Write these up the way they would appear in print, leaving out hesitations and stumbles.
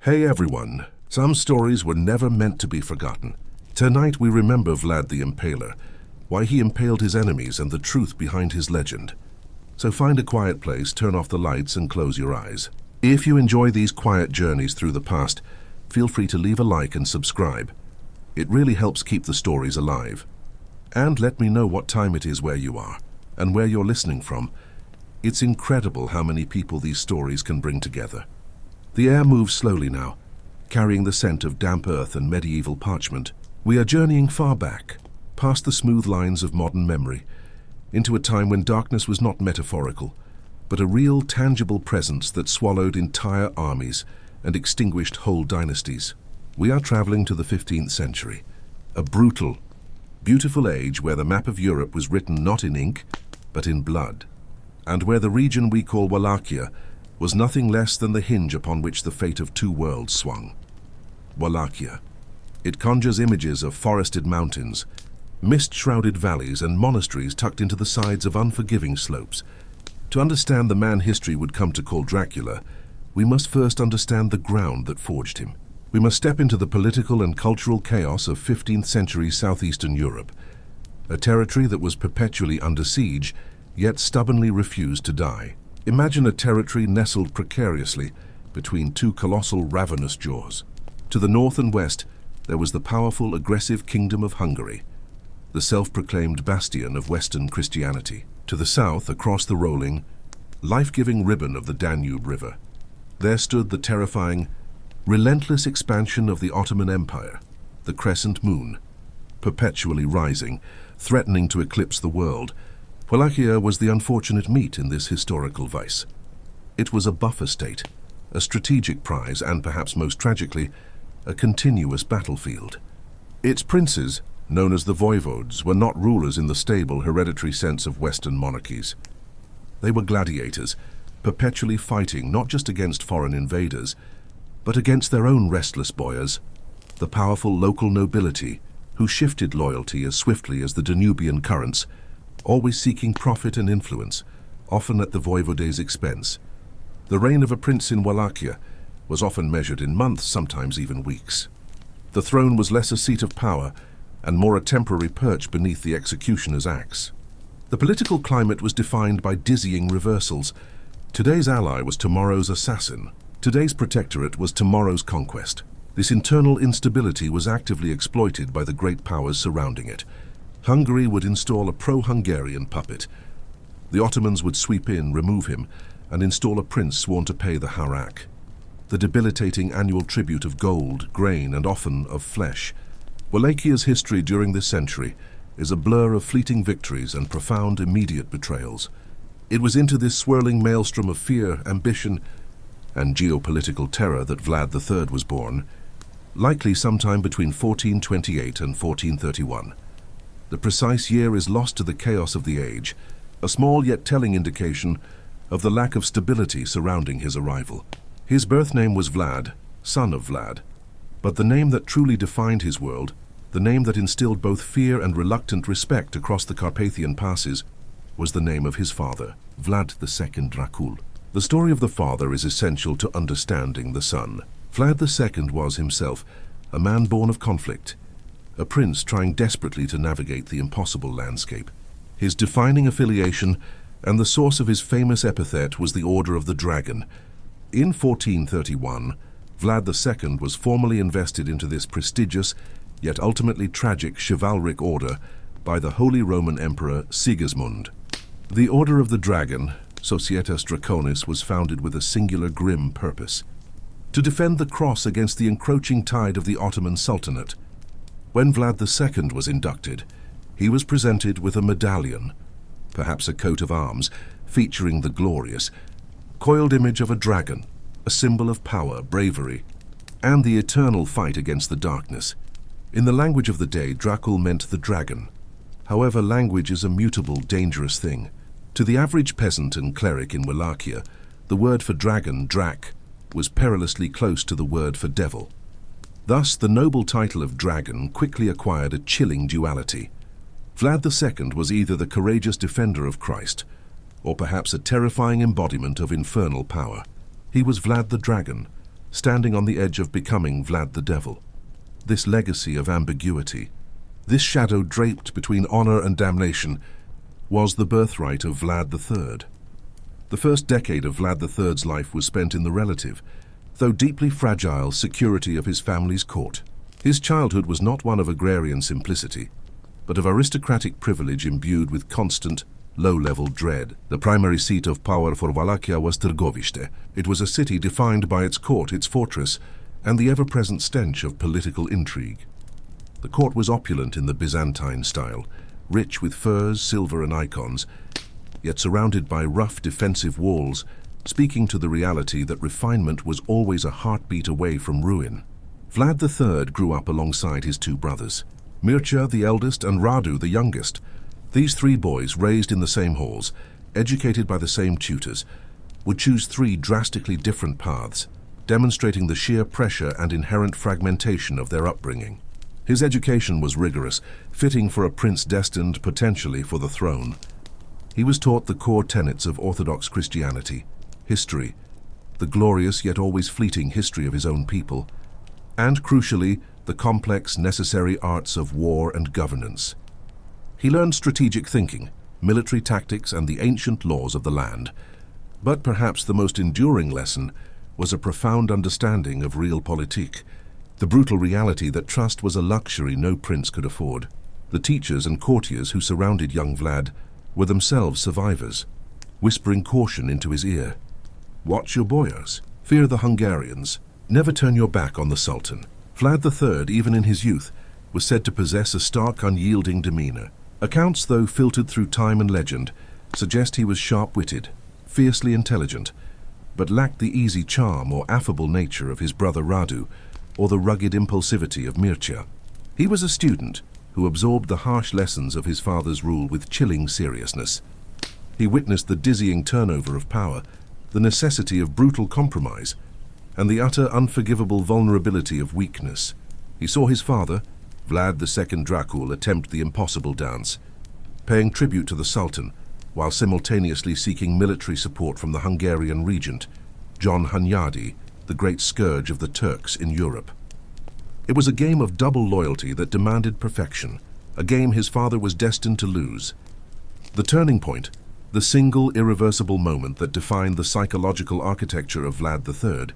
Hey everyone, some stories were never meant to be forgotten. Tonight we remember Vlad the Impaler, why he impaled his enemies and the truth behind his legend. So find a quiet place, turn off the lights and close your eyes. If you enjoy these quiet journeys through the past, feel free to leave a like and subscribe. It really helps keep the stories alive. And let me know what time it is where you are, and where you're listening from. It's incredible how many people these stories can bring together. The air moves slowly now, carrying the scent of damp earth and medieval parchment. We are journeying far back, past the smooth lines of modern memory, into a time when darkness was not metaphorical, but a real, tangible presence that swallowed entire armies and extinguished whole dynasties. We are traveling to the 15th century, a brutal, beautiful age where the map of Europe was written not in ink, but in blood, and where the region we call Wallachia was nothing less than the hinge upon which the fate of two worlds swung. Wallachia. It conjures images of forested mountains, mist-shrouded valleys and monasteries tucked into the sides of unforgiving slopes. To understand the man history would come to call Dracula, we must first understand the ground that forged him. We must step into the political and cultural chaos of 15th century southeastern Europe, a territory that was perpetually under siege, yet stubbornly refused to die. Imagine a territory nestled precariously between two colossal ravenous jaws. To the north and west, there was the powerful, aggressive Kingdom of Hungary, the self-proclaimed bastion of Western Christianity. To the south, across the rolling, life-giving ribbon of the Danube River, there stood the terrifying, relentless expansion of the Ottoman Empire, the crescent moon, perpetually rising, threatening to eclipse the world. Wallachia was the unfortunate meat in this historical vice. It was a buffer state, a strategic prize, and perhaps most tragically, a continuous battlefield. Its princes, known as the voivodes, were not rulers in the stable, hereditary sense of Western monarchies. They were gladiators, perpetually fighting not just against foreign invaders, but against their own restless boyars, the powerful local nobility who shifted loyalty as swiftly as the Danubian currents, always seeking profit and influence, often at the voivode's expense. The reign of a prince in Wallachia was often measured in months, sometimes even weeks. The throne was less a seat of power and more a temporary perch beneath the executioner's axe. The political climate was defined by dizzying reversals. Today's ally was tomorrow's assassin. Today's protectorate was tomorrow's conquest. This internal instability was actively exploited by the great powers surrounding it. Hungary would install a pro-Hungarian puppet. The Ottomans would sweep in, remove him, and install a prince sworn to pay the harak, the debilitating annual tribute of gold, grain, and often of flesh. Wallachia's history during this century is a blur of fleeting victories and profound immediate betrayals. It was into this swirling maelstrom of fear, ambition, and geopolitical terror that Vlad III was born, likely sometime between 1428 and 1431. The precise year is lost to the chaos of the age, a small yet telling indication of the lack of stability surrounding his arrival. His birth name was Vlad, son of Vlad, but the name that truly defined his world, the name that instilled both fear and reluctant respect across the Carpathian passes, was the name of his father, Vlad II Dracul. The story of the father is essential to understanding the son. Vlad II was himself a man born of conflict, a prince trying desperately to navigate the impossible landscape. His defining affiliation and the source of his famous epithet was the Order of the Dragon. In 1431, Vlad II was formally invested into this prestigious, yet ultimately tragic chivalric order by the Holy Roman Emperor Sigismund. The Order of the Dragon, Societas Draconis, was founded with a singular grim purpose: to defend the cross against the encroaching tide of the Ottoman Sultanate. When Vlad II was inducted, he was presented with a medallion, perhaps a coat of arms, featuring the glorious, coiled image of a dragon, a symbol of power, bravery, and the eternal fight against the darkness. In the language of the day, Dracul meant the dragon. However, language is a mutable, dangerous thing. To the average peasant and cleric in Wallachia, the word for dragon, drac, was perilously close to the word for devil. Thus, the noble title of dragon quickly acquired a chilling duality. Vlad II was either the courageous defender of Christ, or perhaps a terrifying embodiment of infernal power. He was Vlad the Dragon, standing on the edge of becoming Vlad the Devil. This legacy of ambiguity, this shadow draped between honor and damnation, was the birthright of Vlad III. The first decade of Vlad III's life was spent in the relative, though deeply fragile, security of his family's court. His childhood was not one of agrarian simplicity, but of aristocratic privilege imbued with constant, low-level dread. The primary seat of power for Wallachia was Târgoviște. It was a city defined by its court, its fortress, and the ever-present stench of political intrigue. The court was opulent in the Byzantine style, rich with furs, silver, and icons, yet surrounded by rough defensive walls, speaking to the reality that refinement was always a heartbeat away from ruin. Vlad III grew up alongside his two brothers, Mircea the eldest and Radu the youngest. These three boys, raised in the same halls, educated by the same tutors, would choose three drastically different paths, demonstrating the sheer pressure and inherent fragmentation of their upbringing. His education was rigorous, fitting for a prince destined potentially for the throne. He was taught the core tenets of Orthodox Christianity, history, the glorious yet always fleeting history of his own people, and, crucially, the complex, necessary arts of war and governance. He learned strategic thinking, military tactics, and the ancient laws of the land. But perhaps the most enduring lesson was a profound understanding of realpolitik, the brutal reality that trust was a luxury no prince could afford. The teachers and courtiers who surrounded young Vlad were themselves survivors, whispering caution into his ear. Watch your boyars. Fear the Hungarians. Never turn your back on the Sultan. Vlad III, even in his youth, was said to possess a stark, unyielding demeanor. Accounts, though filtered through time and legend, suggest he was sharp-witted, fiercely intelligent, but lacked the easy charm or affable nature of his brother Radu, or the rugged impulsivity of Mircea. He was a student who absorbed the harsh lessons of his father's rule with chilling seriousness. He witnessed the dizzying turnover of power, the necessity of brutal compromise, and the utter unforgivable vulnerability of weakness. He saw his father, Vlad II Dracul, attempt the impossible dance, paying tribute to the Sultan, while simultaneously seeking military support from the Hungarian regent, John Hunyadi, the great scourge of the Turks in Europe. It was a game of double loyalty that demanded perfection, a game his father was destined to lose. The turning point, the single irreversible moment that defined the psychological architecture of Vlad III,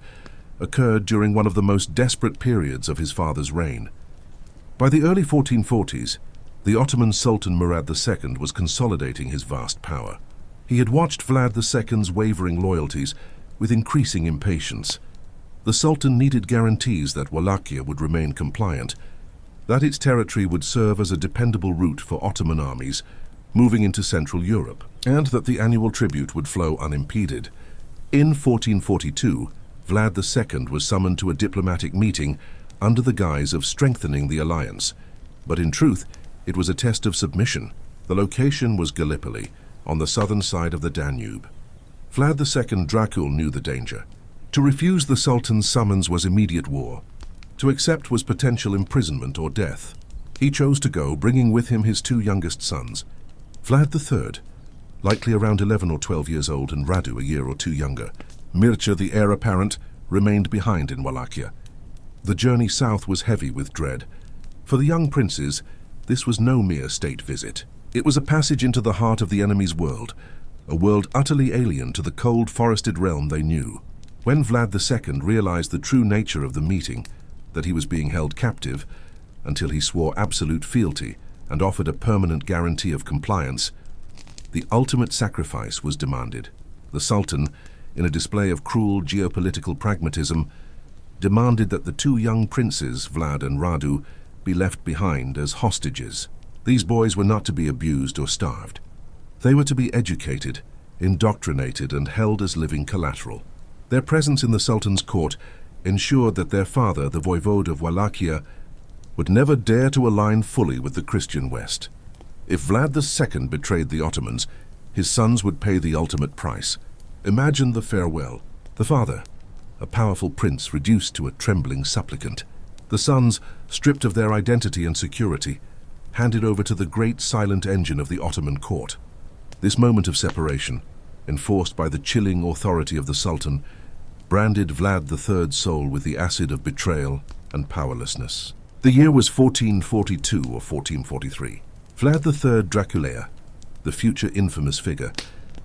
occurred during one of the most desperate periods of his father's reign. By the early 1440s, the Ottoman Sultan Murad II was consolidating his vast power. He had watched Vlad II's wavering loyalties with increasing impatience. The Sultan needed guarantees that Wallachia would remain compliant, that its territory would serve as a dependable route for Ottoman armies moving into Central Europe, and that the annual tribute would flow unimpeded. In 1442, Vlad II was summoned to a diplomatic meeting under the guise of strengthening the alliance. But in truth, it was a test of submission. The location was Gallipoli, on the southern side of the Danube. Vlad II Dracul knew the danger. To refuse the Sultan's summons was immediate war. To accept was potential imprisonment or death. He chose to go, bringing with him his two youngest sons. Vlad III, likely around 11 or 12 years old, and Radu a year or two younger. Mircea, the heir apparent, remained behind in Wallachia. The journey south was heavy with dread. For the young princes, this was no mere state visit. It was a passage into the heart of the enemy's world, a world utterly alien to the cold, forested realm they knew. When Vlad II realized the true nature of the meeting, that he was being held captive, until he swore absolute fealty and offered a permanent guarantee of compliance, the ultimate sacrifice was demanded. The Sultan, in a display of cruel geopolitical pragmatism, demanded that the two young princes, Vlad and Radu, be left behind as hostages. These boys were not to be abused or starved. They were to be educated, indoctrinated, and held as living collateral. Their presence in the Sultan's court ensured that their father, the voivode of Wallachia, would never dare to align fully with the Christian West. If Vlad II betrayed the Ottomans, his sons would pay the ultimate price. Imagine the farewell. The father, a powerful prince reduced to a trembling supplicant. The sons, stripped of their identity and security, handed over to the great silent engine of the Ottoman court. This moment of separation, enforced by the chilling authority of the Sultan, branded Vlad III's soul with the acid of betrayal and powerlessness. The year was 1442 or 1443. Vlad III Dracula, the future infamous figure,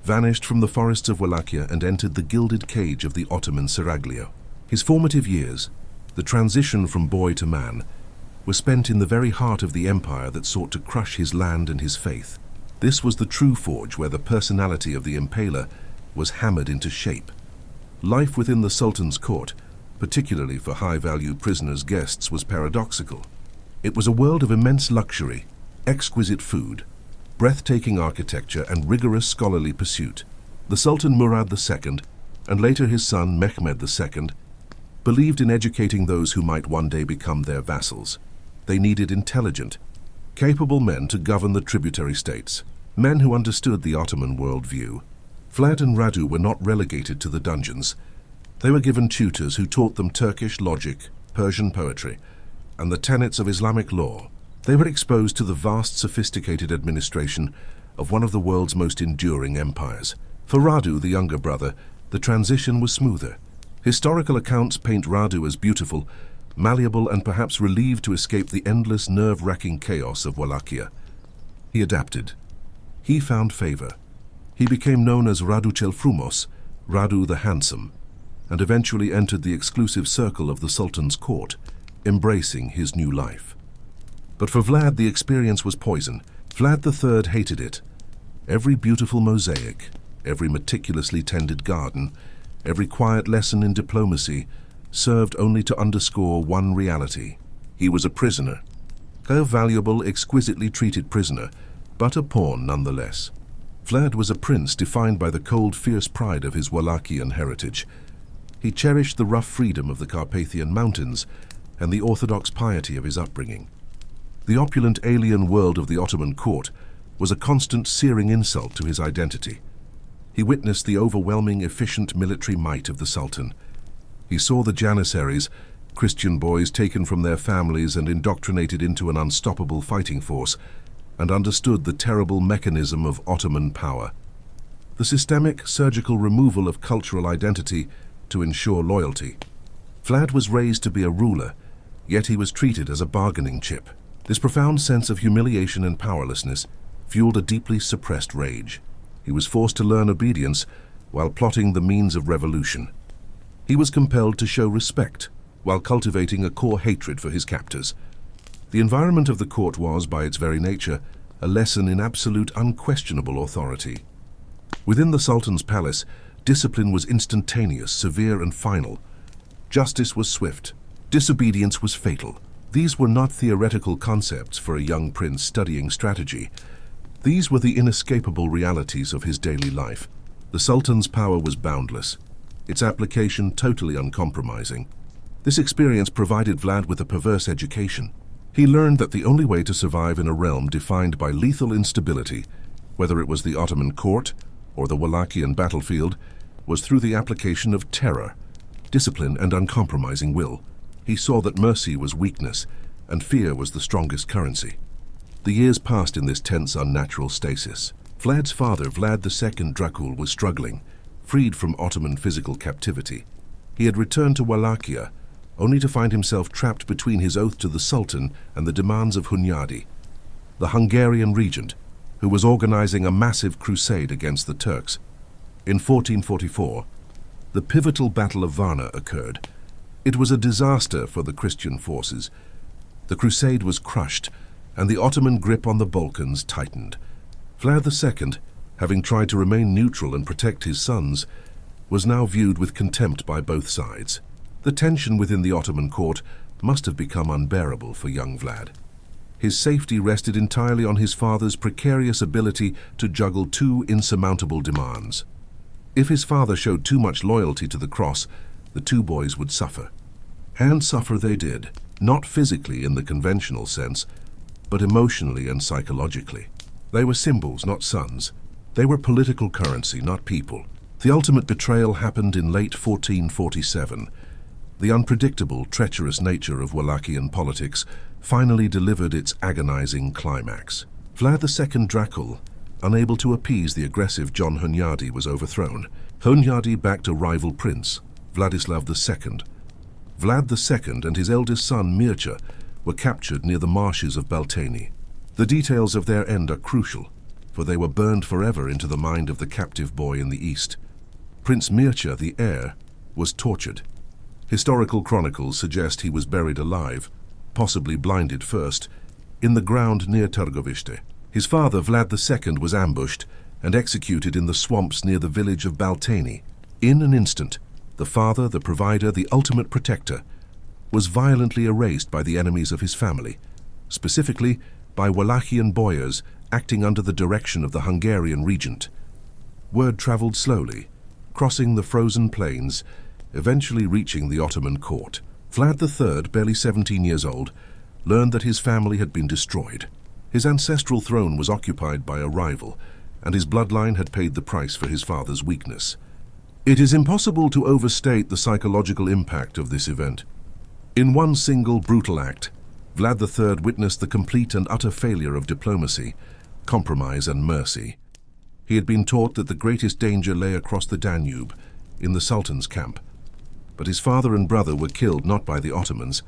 vanished from the forests of Wallachia and entered the gilded cage of the Ottoman seraglio. His formative years, the transition from boy to man, were spent in the very heart of the empire that sought to crush his land and his faith. This was the true forge where the personality of the Impaler was hammered into shape. Life within the Sultan's court, particularly for high-value prisoners' guests, was paradoxical. It was a world of immense luxury, exquisite food, breathtaking architecture, and rigorous scholarly pursuit. The Sultan Murad II, and later his son Mehmed II, believed in educating those who might one day become their vassals. They needed intelligent, capable men to govern the tributary states, men who understood the Ottoman worldview. Vlad and Radu were not relegated to the dungeons. They were given tutors who taught them Turkish logic, Persian poetry, and the tenets of Islamic law. They were exposed to the vast, sophisticated administration of one of the world's most enduring empires. For Radu, the younger brother, the transition was smoother. Historical accounts paint Radu as beautiful, malleable, and perhaps relieved to escape the endless, nerve-wracking chaos of Wallachia. He adapted. He found favor. He became known as Radu Cel Frumos, Radu the Handsome, and eventually entered the exclusive circle of the Sultan's court, embracing his new life. But for Vlad, the experience was poison. Vlad III hated it. Every beautiful mosaic, every meticulously tended garden, every quiet lesson in diplomacy served only to underscore one reality. He was a prisoner. A valuable, exquisitely treated prisoner, but a pawn nonetheless. Vlad was a prince defined by the cold, fierce pride of his Wallachian heritage. He cherished the rough freedom of the Carpathian Mountains and the orthodox piety of his upbringing. The opulent alien world of the Ottoman court was a constant, searing insult to his identity. He witnessed the overwhelming, efficient military might of the Sultan. He saw the Janissaries, Christian boys taken from their families and indoctrinated into an unstoppable fighting force, and understood the terrible mechanism of Ottoman power. The systemic, surgical removal of cultural identity to ensure loyalty. Vlad was raised to be a ruler, yet he was treated as a bargaining chip. This profound sense of humiliation and powerlessness fueled a deeply suppressed rage. He was forced to learn obedience while plotting the means of revolution. He was compelled to show respect while cultivating a core hatred for his captors. The environment of the court was, by its very nature, a lesson in absolute, unquestionable authority. Within the Sultan's palace, discipline was instantaneous, severe, and final. Justice was swift. Disobedience was fatal. These were not theoretical concepts for a young prince studying strategy. These were the inescapable realities of his daily life. The Sultan's power was boundless, its application totally uncompromising. This experience provided Vlad with a perverse education. He learned that the only way to survive in a realm defined by lethal instability, whether it was the Ottoman court or the Wallachian battlefield, was through the application of terror, discipline, and uncompromising will. He saw that mercy was weakness, and fear was the strongest currency. The years passed in this tense, unnatural stasis. Vlad's father, Vlad II Dracul, was struggling, freed from Ottoman physical captivity. He had returned to Wallachia, only to find himself trapped between his oath to the Sultan and the demands of Hunyadi, the Hungarian regent, who was organizing a massive crusade against the Turks. In 1444, the pivotal Battle of Varna occurred. It was a disaster for the Christian forces. The crusade was crushed, and the Ottoman grip on the Balkans tightened. Vlad II, having tried to remain neutral and protect his sons, was now viewed with contempt by both sides. The tension within the Ottoman court must have become unbearable for young Vlad. His safety rested entirely on his father's precarious ability to juggle two insurmountable demands. If his father showed too much loyalty to the cross, the two boys would suffer. And suffer they did, not physically in the conventional sense, but emotionally and psychologically. They were symbols, not sons. They were political currency, not people. The ultimate betrayal happened in late 1447. The unpredictable, treacherous nature of Wallachian politics finally delivered its agonizing climax. Vlad II Dracul, unable to appease the aggressive John Hunyadi, was overthrown. Hunyadi backed a rival prince, Vladislav II. Vlad II and his eldest son Mircea were captured near the marshes of Baltani. The details of their end are crucial, for they were burned forever into the mind of the captive boy in the east. Prince Mircea, the heir, was tortured. Historical chronicles suggest he was buried alive, possibly blinded first, in the ground near Târgoviște. His father, Vlad II, was ambushed and executed in the swamps near the village of Baltani. In an instant, the father, the provider, the ultimate protector, was violently erased by the enemies of his family, specifically by Wallachian boyars acting under the direction of the Hungarian regent. Word traveled slowly, crossing the frozen plains, eventually reaching the Ottoman court. Vlad III, barely 17 years old, learned that his family had been destroyed. His ancestral throne was occupied by a rival, and his bloodline had paid the price for his father's weakness. It is impossible to overstate the psychological impact of this event. In one single brutal act, Vlad III witnessed the complete and utter failure of diplomacy, compromise and mercy. He had been taught that the greatest danger lay across the Danube, in the Sultan's camp. But his father and brother were killed not by the Ottomans,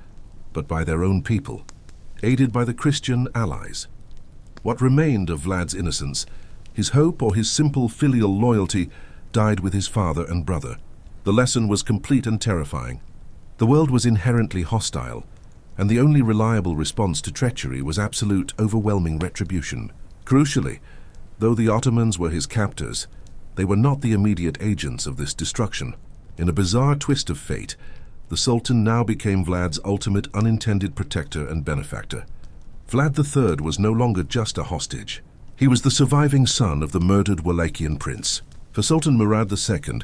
but by their own people, aided by the Christian allies. What remained of Vlad's innocence, his hope or his simple filial loyalty, died with his father and brother. The lesson was complete and terrifying. The world was inherently hostile, and the only reliable response to treachery was absolute, overwhelming retribution. Crucially, though the Ottomans were his captors, they were not the immediate agents of this destruction. In a bizarre twist of fate, the Sultan now became Vlad's ultimate unintended protector and benefactor. Vlad III was no longer just a hostage. He was the surviving son of the murdered Wallachian prince. For Sultan Murad II,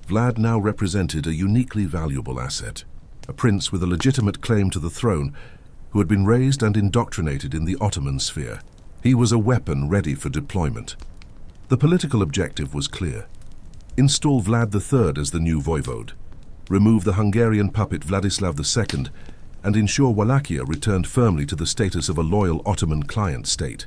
Vlad now represented a uniquely valuable asset, a prince with a legitimate claim to the throne who had been raised and indoctrinated in the Ottoman sphere. He was a weapon ready for deployment. The political objective was clear. Install Vlad III as the new voivode, remove the Hungarian puppet Vladislav II, and ensure Wallachia returned firmly to the status of a loyal Ottoman client state.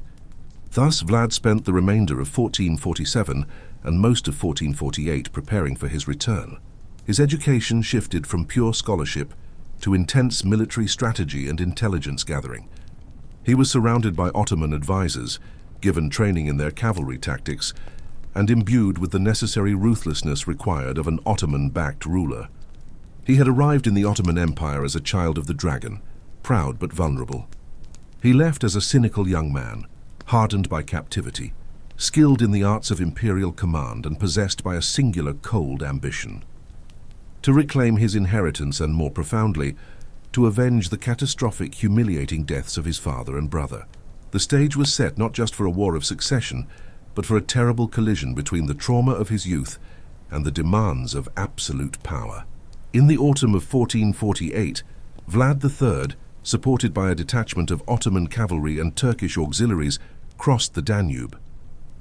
Thus, Vlad spent the remainder of 1447 and most of 1448 preparing for his return. His education shifted from pure scholarship to intense military strategy and intelligence gathering. He was surrounded by Ottoman advisors, given training in their cavalry tactics, and imbued with the necessary ruthlessness required of an Ottoman-backed ruler. He had arrived in the Ottoman Empire as a child of the dragon, proud but vulnerable. He left as a cynical young man, hardened by captivity, skilled in the arts of imperial command and possessed by a singular cold ambition. To reclaim his inheritance and, more profoundly, to avenge the catastrophic, humiliating deaths of his father and brother. The stage was set not just for a war of succession, but for a terrible collision between the trauma of his youth and the demands of absolute power. In the autumn of 1448, Vlad III, supported by a detachment of Ottoman cavalry and Turkish auxiliaries, crossed the Danube.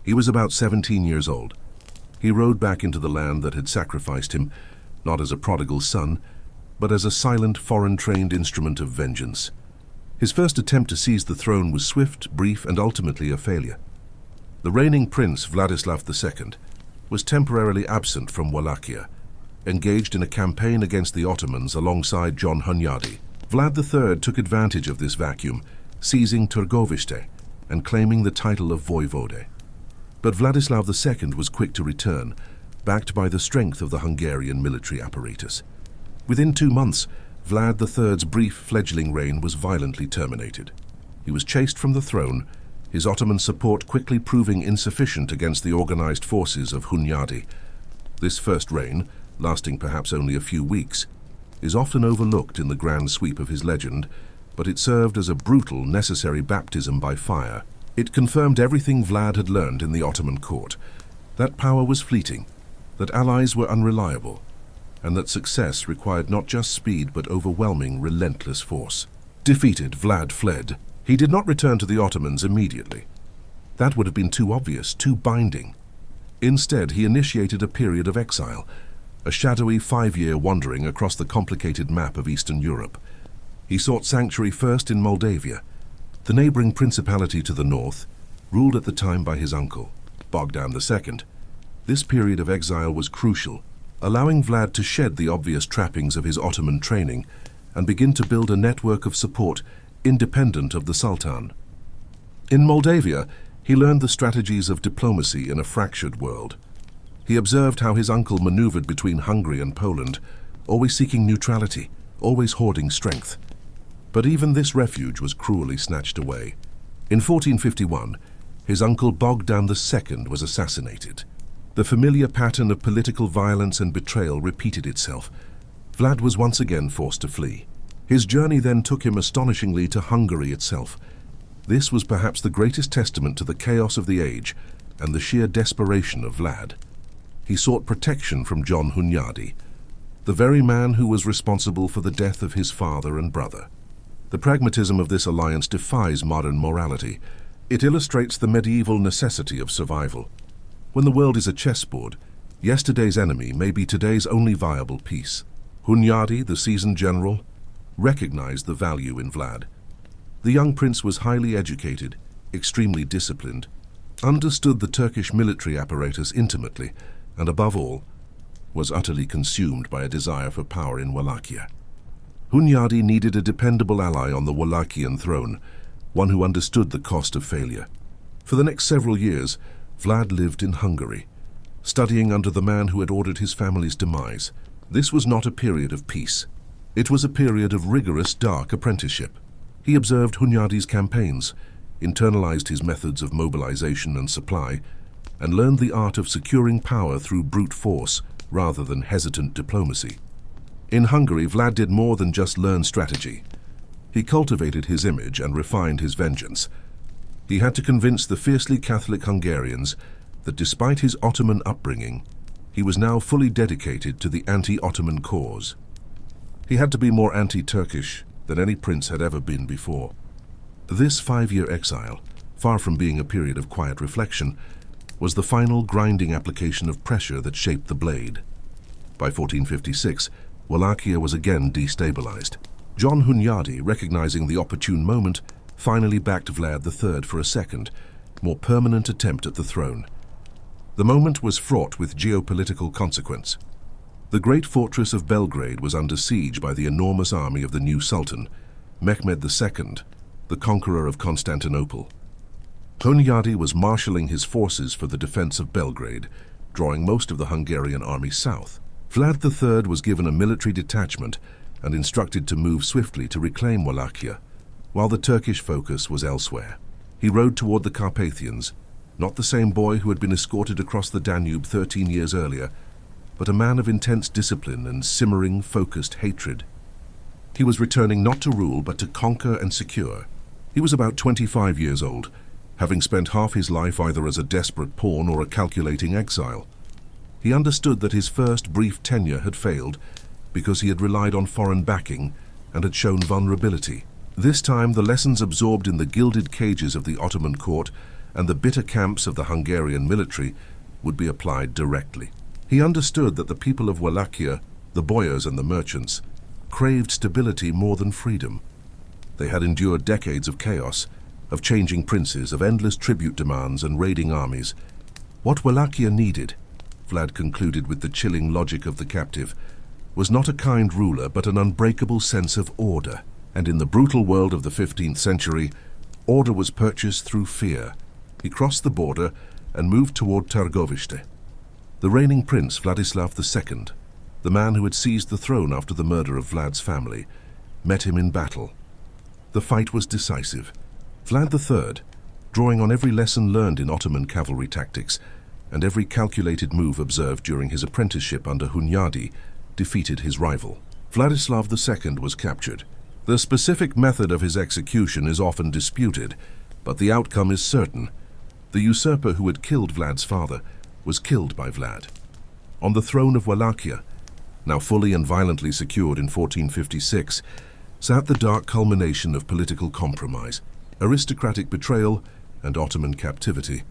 He was about 17 years old. He rode back into the land that had sacrificed him, not as a prodigal son, but as a silent, foreign-trained instrument of vengeance. His first attempt to seize the throne was swift, brief, and ultimately a failure. The reigning prince, Vladislav II, was temporarily absent from Wallachia, engaged in a campaign against the Ottomans alongside John Hunyadi. Vlad III took advantage of this vacuum, seizing Târgoviște and claiming the title of voivode. But Vladislav II was quick to return, backed by the strength of the Hungarian military apparatus. Within 2 months, Vlad III's brief fledgling reign was violently terminated. He was chased from the throne, his Ottoman support quickly proving insufficient against the organized forces of Hunyadi. This first reign, lasting perhaps only a few weeks, is often overlooked in the grand sweep of his legend, but it served as a brutal, necessary baptism by fire. It confirmed everything Vlad had learned in the Ottoman court, that power was fleeting, that allies were unreliable, and that success required not just speed but overwhelming, relentless force. Defeated, Vlad fled. He did not return to the Ottomans immediately. That would have been too obvious, too binding. Instead, he initiated a period of exile, a shadowy 5-year wandering across the complicated map of Eastern Europe. He sought sanctuary first in Moldavia, the neighboring principality to the north, ruled at the time by his uncle, Bogdan II. This period of exile was crucial, allowing Vlad to shed the obvious trappings of his Ottoman training and begin to build a network of support independent of the Sultan. In Moldavia, he learned the strategies of diplomacy in a fractured world. He observed how his uncle maneuvered between Hungary and Poland, always seeking neutrality, always hoarding strength. But even this refuge was cruelly snatched away. In 1451, his uncle Bogdan II was assassinated. The familiar pattern of political violence and betrayal repeated itself. Vlad was once again forced to flee. His journey then took him astonishingly to Hungary itself. This was perhaps the greatest testament to the chaos of the age and the sheer desperation of Vlad. He sought protection from John Hunyadi, the very man who was responsible for the death of his father and brother. The pragmatism of this alliance defies modern morality. It illustrates the medieval necessity of survival. When the world is a chessboard, yesterday's enemy may be today's only viable piece. Hunyadi, the seasoned general, recognized the value in Vlad. The young prince was highly educated, extremely disciplined, understood the Turkish military apparatus intimately, and above all, was utterly consumed by a desire for power in Wallachia. Hunyadi needed a dependable ally on the Wallachian throne, one who understood the cost of failure. For the next several years, Vlad lived in Hungary, studying under the man who had ordered his family's demise. This was not a period of peace. It was a period of rigorous, dark apprenticeship. He observed Hunyadi's campaigns, internalized his methods of mobilization and supply, and learned the art of securing power through brute force rather than hesitant diplomacy. In Hungary, Vlad did more than just learn strategy. He cultivated his image and refined his vengeance. He had to convince the fiercely Catholic Hungarians that despite his Ottoman upbringing, he was now fully dedicated to the anti-Ottoman cause. He had to be more anti-Turkish than any prince had ever been before. This 5-year exile, far from being a period of quiet reflection, was the final grinding application of pressure that shaped the blade. By 1456, Wallachia was again destabilized. John Hunyadi, recognizing the opportune moment, finally backed Vlad III for a second, more permanent attempt at the throne. The moment was fraught with geopolitical consequence. The great fortress of Belgrade was under siege by the enormous army of the new Sultan, Mehmed II, the conqueror of Constantinople. Hunyadi was marshalling his forces for the defense of Belgrade, drawing most of the Hungarian army south. Vlad III was given a military detachment and instructed to move swiftly to reclaim Wallachia, while the Turkish focus was elsewhere. He rode toward the Carpathians, not the same boy who had been escorted across the Danube 13 years earlier, but a man of intense discipline and simmering, focused hatred. He was returning not to rule, but to conquer and secure. He was about 25 years old, having spent half his life either as a desperate pawn or a calculating exile. He understood that his first brief tenure had failed because he had relied on foreign backing and had shown vulnerability. This time, the lessons absorbed in the gilded cages of the Ottoman court and the bitter camps of the Hungarian military would be applied directly. He understood that the people of Wallachia, the boyars and the merchants, craved stability more than freedom. They had endured decades of chaos, of changing princes, of endless tribute demands and raiding armies. What Wallachia needed, Vlad concluded with the chilling logic of the captive, was not a kind ruler but an unbreakable sense of order. And in the brutal world of the 15th century, order was purchased through fear. He crossed the border and moved toward Târgoviște. The reigning prince, Vladislav II, the man who had seized the throne after the murder of Vlad's family, met him in battle. The fight was decisive. Vlad III, drawing on every lesson learned in Ottoman cavalry tactics and every calculated move observed during his apprenticeship under Hunyadi, defeated his rival. Vladislav II was captured. The specific method of his execution is often disputed, but the outcome is certain. The usurper who had killed Vlad's father was killed by Vlad. On the throne of Wallachia, now fully and violently secured in 1456, sat the dark culmination of political compromise, aristocratic betrayal, and Ottoman captivity.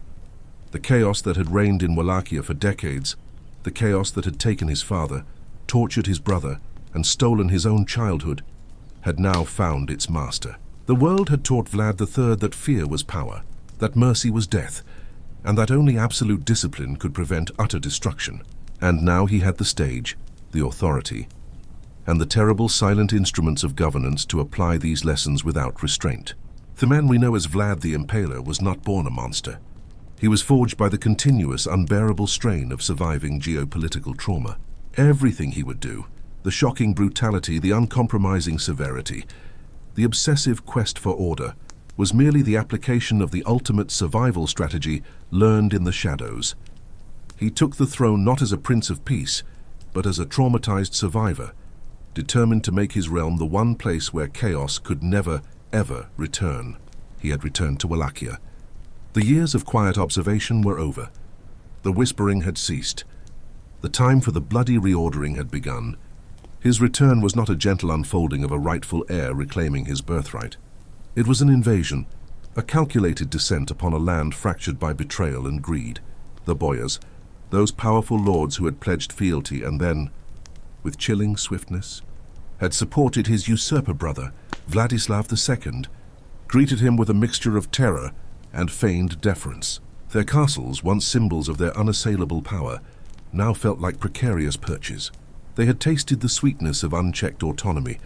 The chaos that had reigned in Wallachia for decades, the chaos that had taken his father, tortured his brother, and stolen his own childhood, had now found its master. The world had taught Vlad III that fear was power, that mercy was death, and that only absolute discipline could prevent utter destruction. And now he had the stage, the authority, and the terrible silent instruments of governance to apply these lessons without restraint. The man we know as Vlad the Impaler was not born a monster. He was forged by the continuous, unbearable strain of surviving geopolitical trauma. Everything he would do, the shocking brutality, the uncompromising severity, the obsessive quest for order, was merely the application of the ultimate survival strategy learned in the shadows. He took the throne not as a prince of peace, but as a traumatized survivor, determined to make his realm the one place where chaos could never, ever return. He had returned to Wallachia. The years of quiet observation were over. The whispering had ceased. The time for the bloody reordering had begun. His return was not a gentle unfolding of a rightful heir reclaiming his birthright. It was an invasion, a calculated descent upon a land fractured by betrayal and greed. The Boyars, those powerful lords who had pledged fealty and then, with chilling swiftness, had supported his usurper brother, Vladislav II, greeted him with a mixture of terror and feigned deference. Their castles, once symbols of their unassailable power, now felt like precarious perches. They had tasted the sweetness of unchecked autonomy,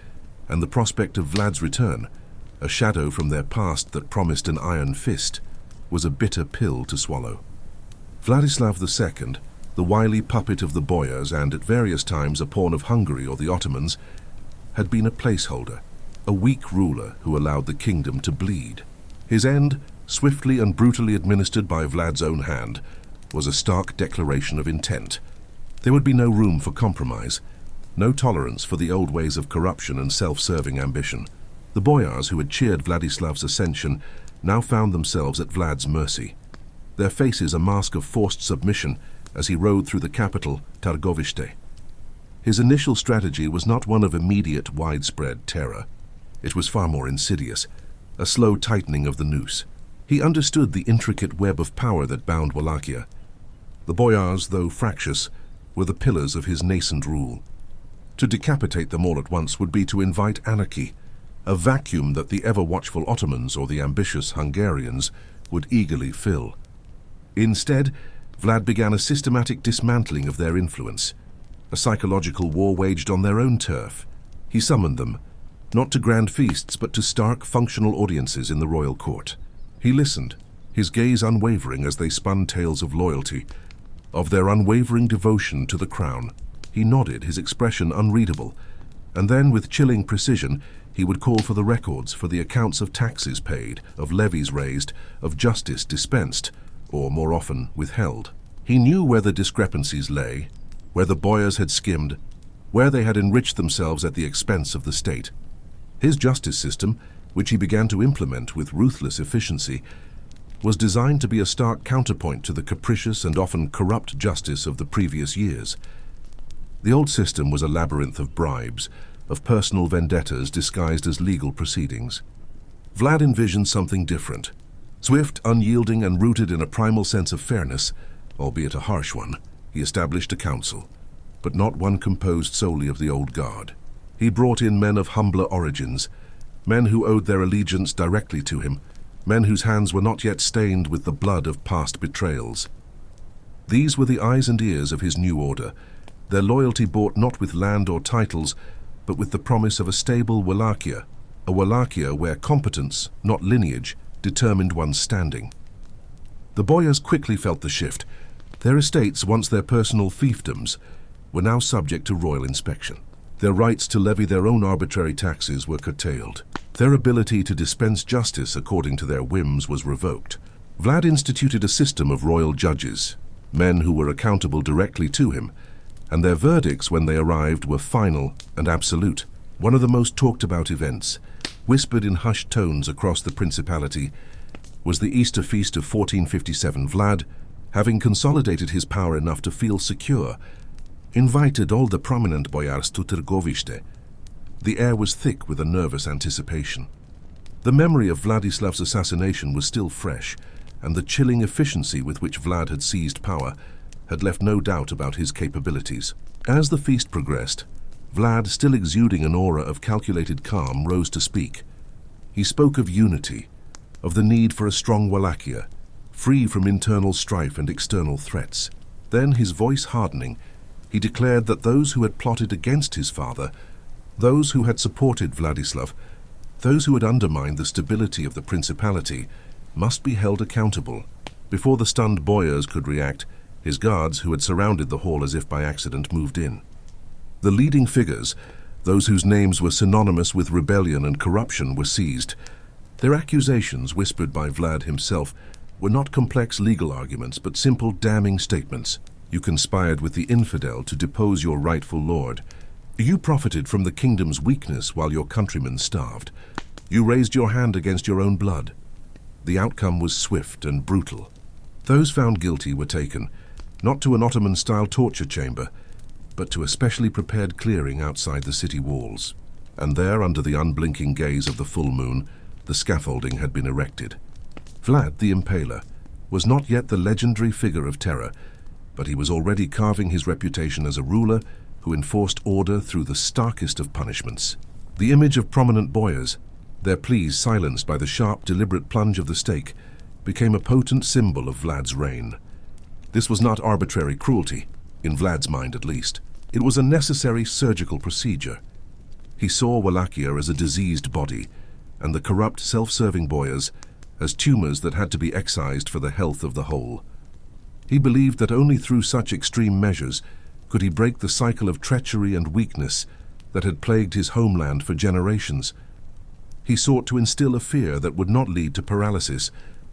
and the prospect of Vlad's return, a shadow from their past that promised an iron fist, was a bitter pill to swallow. Vladislav II, the wily puppet of the Boyars and at various times a pawn of Hungary or the Ottomans, had been a placeholder, a weak ruler who allowed the kingdom to bleed. His end, swiftly and brutally administered by Vlad's own hand, was a stark declaration of intent. There would be no room for compromise, no tolerance for the old ways of corruption and self-serving ambition. The Boyars who had cheered Vladislav's ascension now found themselves at Vlad's mercy, their faces a mask of forced submission as he rode through the capital, Targovište. His initial strategy was not one of immediate, widespread terror. It was far more insidious, a slow tightening of the noose. He understood the intricate web of power that bound Wallachia. The Boyars, though fractious, were the pillars of his nascent rule. To decapitate them all at once would be to invite anarchy, a vacuum that the ever-watchful Ottomans or the ambitious Hungarians would eagerly fill. Instead, Vlad began a systematic dismantling of their influence, a psychological war waged on their own turf. He summoned them, not to grand feasts but to stark, functional audiences in the royal court. He listened, his gaze unwavering as they spun tales of loyalty, of their unwavering devotion to the crown. He nodded, his expression unreadable, and then with chilling precision he would call for the records, for the accounts of taxes paid, of levies raised, of justice dispensed, or more often withheld. He knew where the discrepancies lay, where the Boyars had skimmed, where they had enriched themselves at the expense of the state. His justice system, which he began to implement with ruthless efficiency, was designed to be a stark counterpoint to the capricious and often corrupt justice of the previous years. The old system was a labyrinth of bribes, of personal vendettas disguised as legal proceedings. Vlad envisioned something different. Swift, unyielding, and rooted in a primal sense of fairness, albeit a harsh one, he established a council, but not one composed solely of the old guard. He brought in men of humbler origins, men who owed their allegiance directly to him, men whose hands were not yet stained with the blood of past betrayals. These were the eyes and ears of his new order, their loyalty bought not with land or titles, but with the promise of a stable Wallachia, a Wallachia where competence, not lineage, determined one's standing. The Boyars quickly felt the shift. Their estates, once their personal fiefdoms, were now subject to royal inspection. Their rights to levy their own arbitrary taxes were curtailed. Their ability to dispense justice according to their whims was revoked. Vlad instituted a system of royal judges, men who were accountable directly to him, and their verdicts when they arrived were final and absolute. One of the most talked about events, whispered in hushed tones across the principality, was the Easter feast of 1457. Vlad, having consolidated his power enough to feel secure, invited all the prominent boyars to Targovište. The air was thick with a nervous anticipation. The memory of Vladislav's assassination was still fresh, and the chilling efficiency with which Vlad had seized power had left no doubt about his capabilities. As the feast progressed, Vlad, still exuding an aura of calculated calm, rose to speak. He spoke of unity, of the need for a strong Wallachia, free from internal strife and external threats. Then, his voice hardening, He declared that those who had plotted against his father, those who had supported Vladislav, those who had undermined the stability of the principality, must be held accountable. Before the stunned boyars could react, his guards, who had surrounded the hall as if by accident, moved in. The leading figures, those whose names were synonymous with rebellion and corruption, were seized. Their accusations, whispered by Vlad himself, were not complex legal arguments, but simple damning statements. You conspired with the infidel to depose your rightful lord. You profited from the kingdom's weakness while your countrymen starved. You raised your hand against your own blood. The outcome was swift and brutal. Those found guilty were taken, not to an Ottoman-style torture chamber, but to a specially prepared clearing outside the city walls. And there, under the unblinking gaze of the full moon, the scaffolding had been erected. Vlad the Impaler was not yet the legendary figure of terror, but he was already carving his reputation as a ruler who enforced order through the starkest of punishments. The image of prominent boyars, their pleas silenced by the sharp, deliberate plunge of the stake, became a potent symbol of Vlad's reign. This was not arbitrary cruelty, in Vlad's mind at least. It was a necessary surgical procedure. He saw Wallachia as a diseased body, and the corrupt, self-serving boyars as tumors that had to be excised for the health of the whole. He believed that only through such extreme measures could he break the cycle of treachery and weakness that had plagued his homeland for generations. He sought to instill a fear that would not lead to paralysis,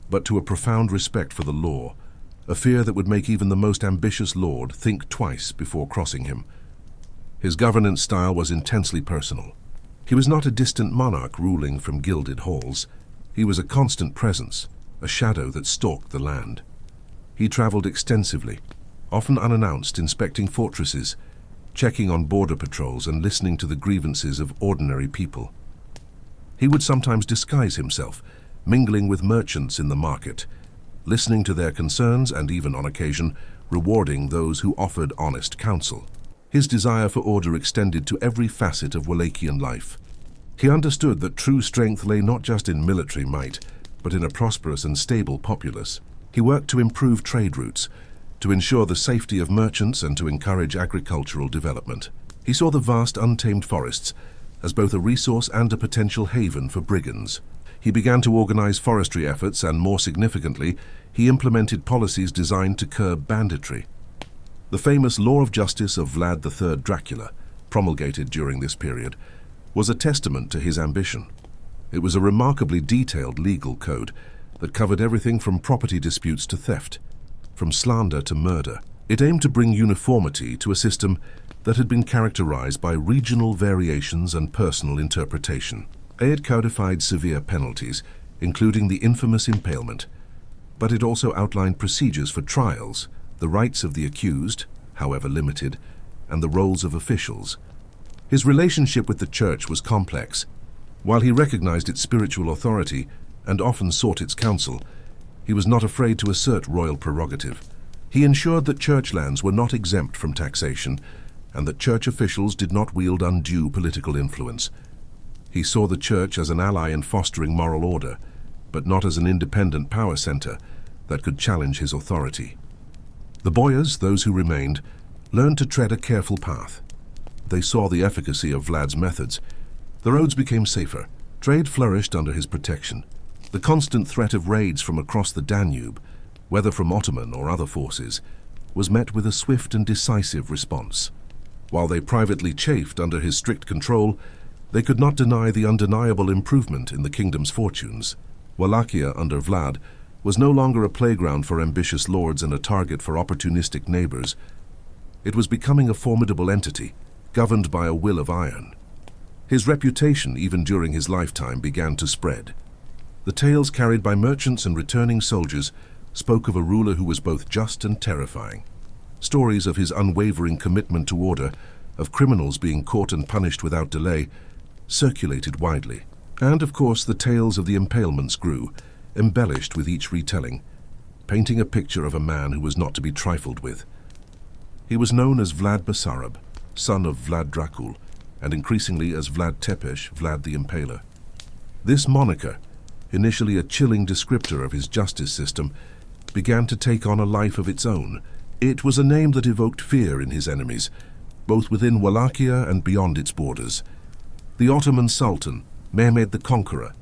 but to a profound respect for the law, a fear that would make even the most ambitious lord think twice before crossing him. His governance style was intensely personal. He was not a distant monarch ruling from gilded halls. He was a constant presence, a shadow that stalked the land. He traveled extensively, often unannounced, inspecting fortresses, checking on border patrols and listening to the grievances of ordinary people. He would sometimes disguise himself, mingling with merchants in the market, listening to their concerns and even, on occasion, rewarding those who offered honest counsel. His desire for order extended to every facet of Wallachian life. He understood that true strength lay not just in military might, but in a prosperous and stable populace. He worked to improve trade routes, to ensure the safety of merchants and to encourage agricultural development. He saw the vast untamed forests as both a resource and a potential haven for brigands. He began to organize forestry efforts and, more significantly, he implemented policies designed to curb banditry. The famous Law of Justice of Vlad III Dracula, promulgated during this period, was a testament to his ambition. It was a remarkably detailed legal code that covered everything from property disputes to theft, from slander to murder. It aimed to bring uniformity to a system that had been characterized by regional variations and personal interpretation. It codified severe penalties, including the infamous impalement, but it also outlined procedures for trials, the rights of the accused, however limited, and the roles of officials. His relationship with the church was complex. While he recognized its spiritual authority and often sought its counsel, he was not afraid to assert royal prerogative. He ensured that church lands were not exempt from taxation and that church officials did not wield undue political influence. He saw the church as an ally in fostering moral order, but not as an independent power center that could challenge his authority. The boyars, those who remained, learned to tread a careful path. They saw the efficacy of Vlad's methods. The roads became safer. Trade flourished under his protection. The constant threat of raids from across the Danube, whether from Ottoman or other forces, was met with a swift and decisive response. While they privately chafed under his strict control, they could not deny the undeniable improvement in the kingdom's fortunes. Wallachia, under Vlad, was no longer a playground for ambitious lords and a target for opportunistic neighbors. It was becoming a formidable entity, governed by a will of iron. His reputation, even during his lifetime, began to spread. The tales carried by merchants and returning soldiers spoke of a ruler who was both just and terrifying. Stories of his unwavering commitment to order, of criminals being caught and punished without delay, circulated widely. And, of course, the tales of the impalements grew, embellished with each retelling, painting a picture of a man who was not to be trifled with. He was known as Vlad Basarab, son of Vlad Dracul, and increasingly as Vlad Tepes, Vlad the Impaler. This moniker, initially a chilling descriptor of his justice system, began to take on a life of its own, It was a name that evoked fear in his enemies, both within Wallachia and beyond its borders. The Ottoman Sultan, Mehmed the Conqueror,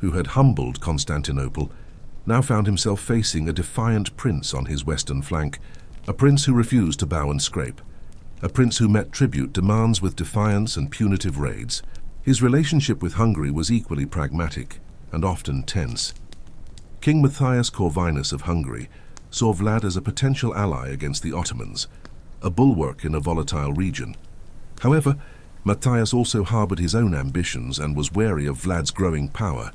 who had humbled Constantinople, now found himself facing a defiant prince on his western flank, a prince who refused to bow and scrape, a prince who met tribute demands with defiance and punitive raids. His relationship with Hungary was equally pragmatic and often tense. King Matthias Corvinus of Hungary saw Vlad as a potential ally against the Ottomans, a bulwark in a volatile region. However, Matthias also harbored his own ambitions and was wary of Vlad's growing power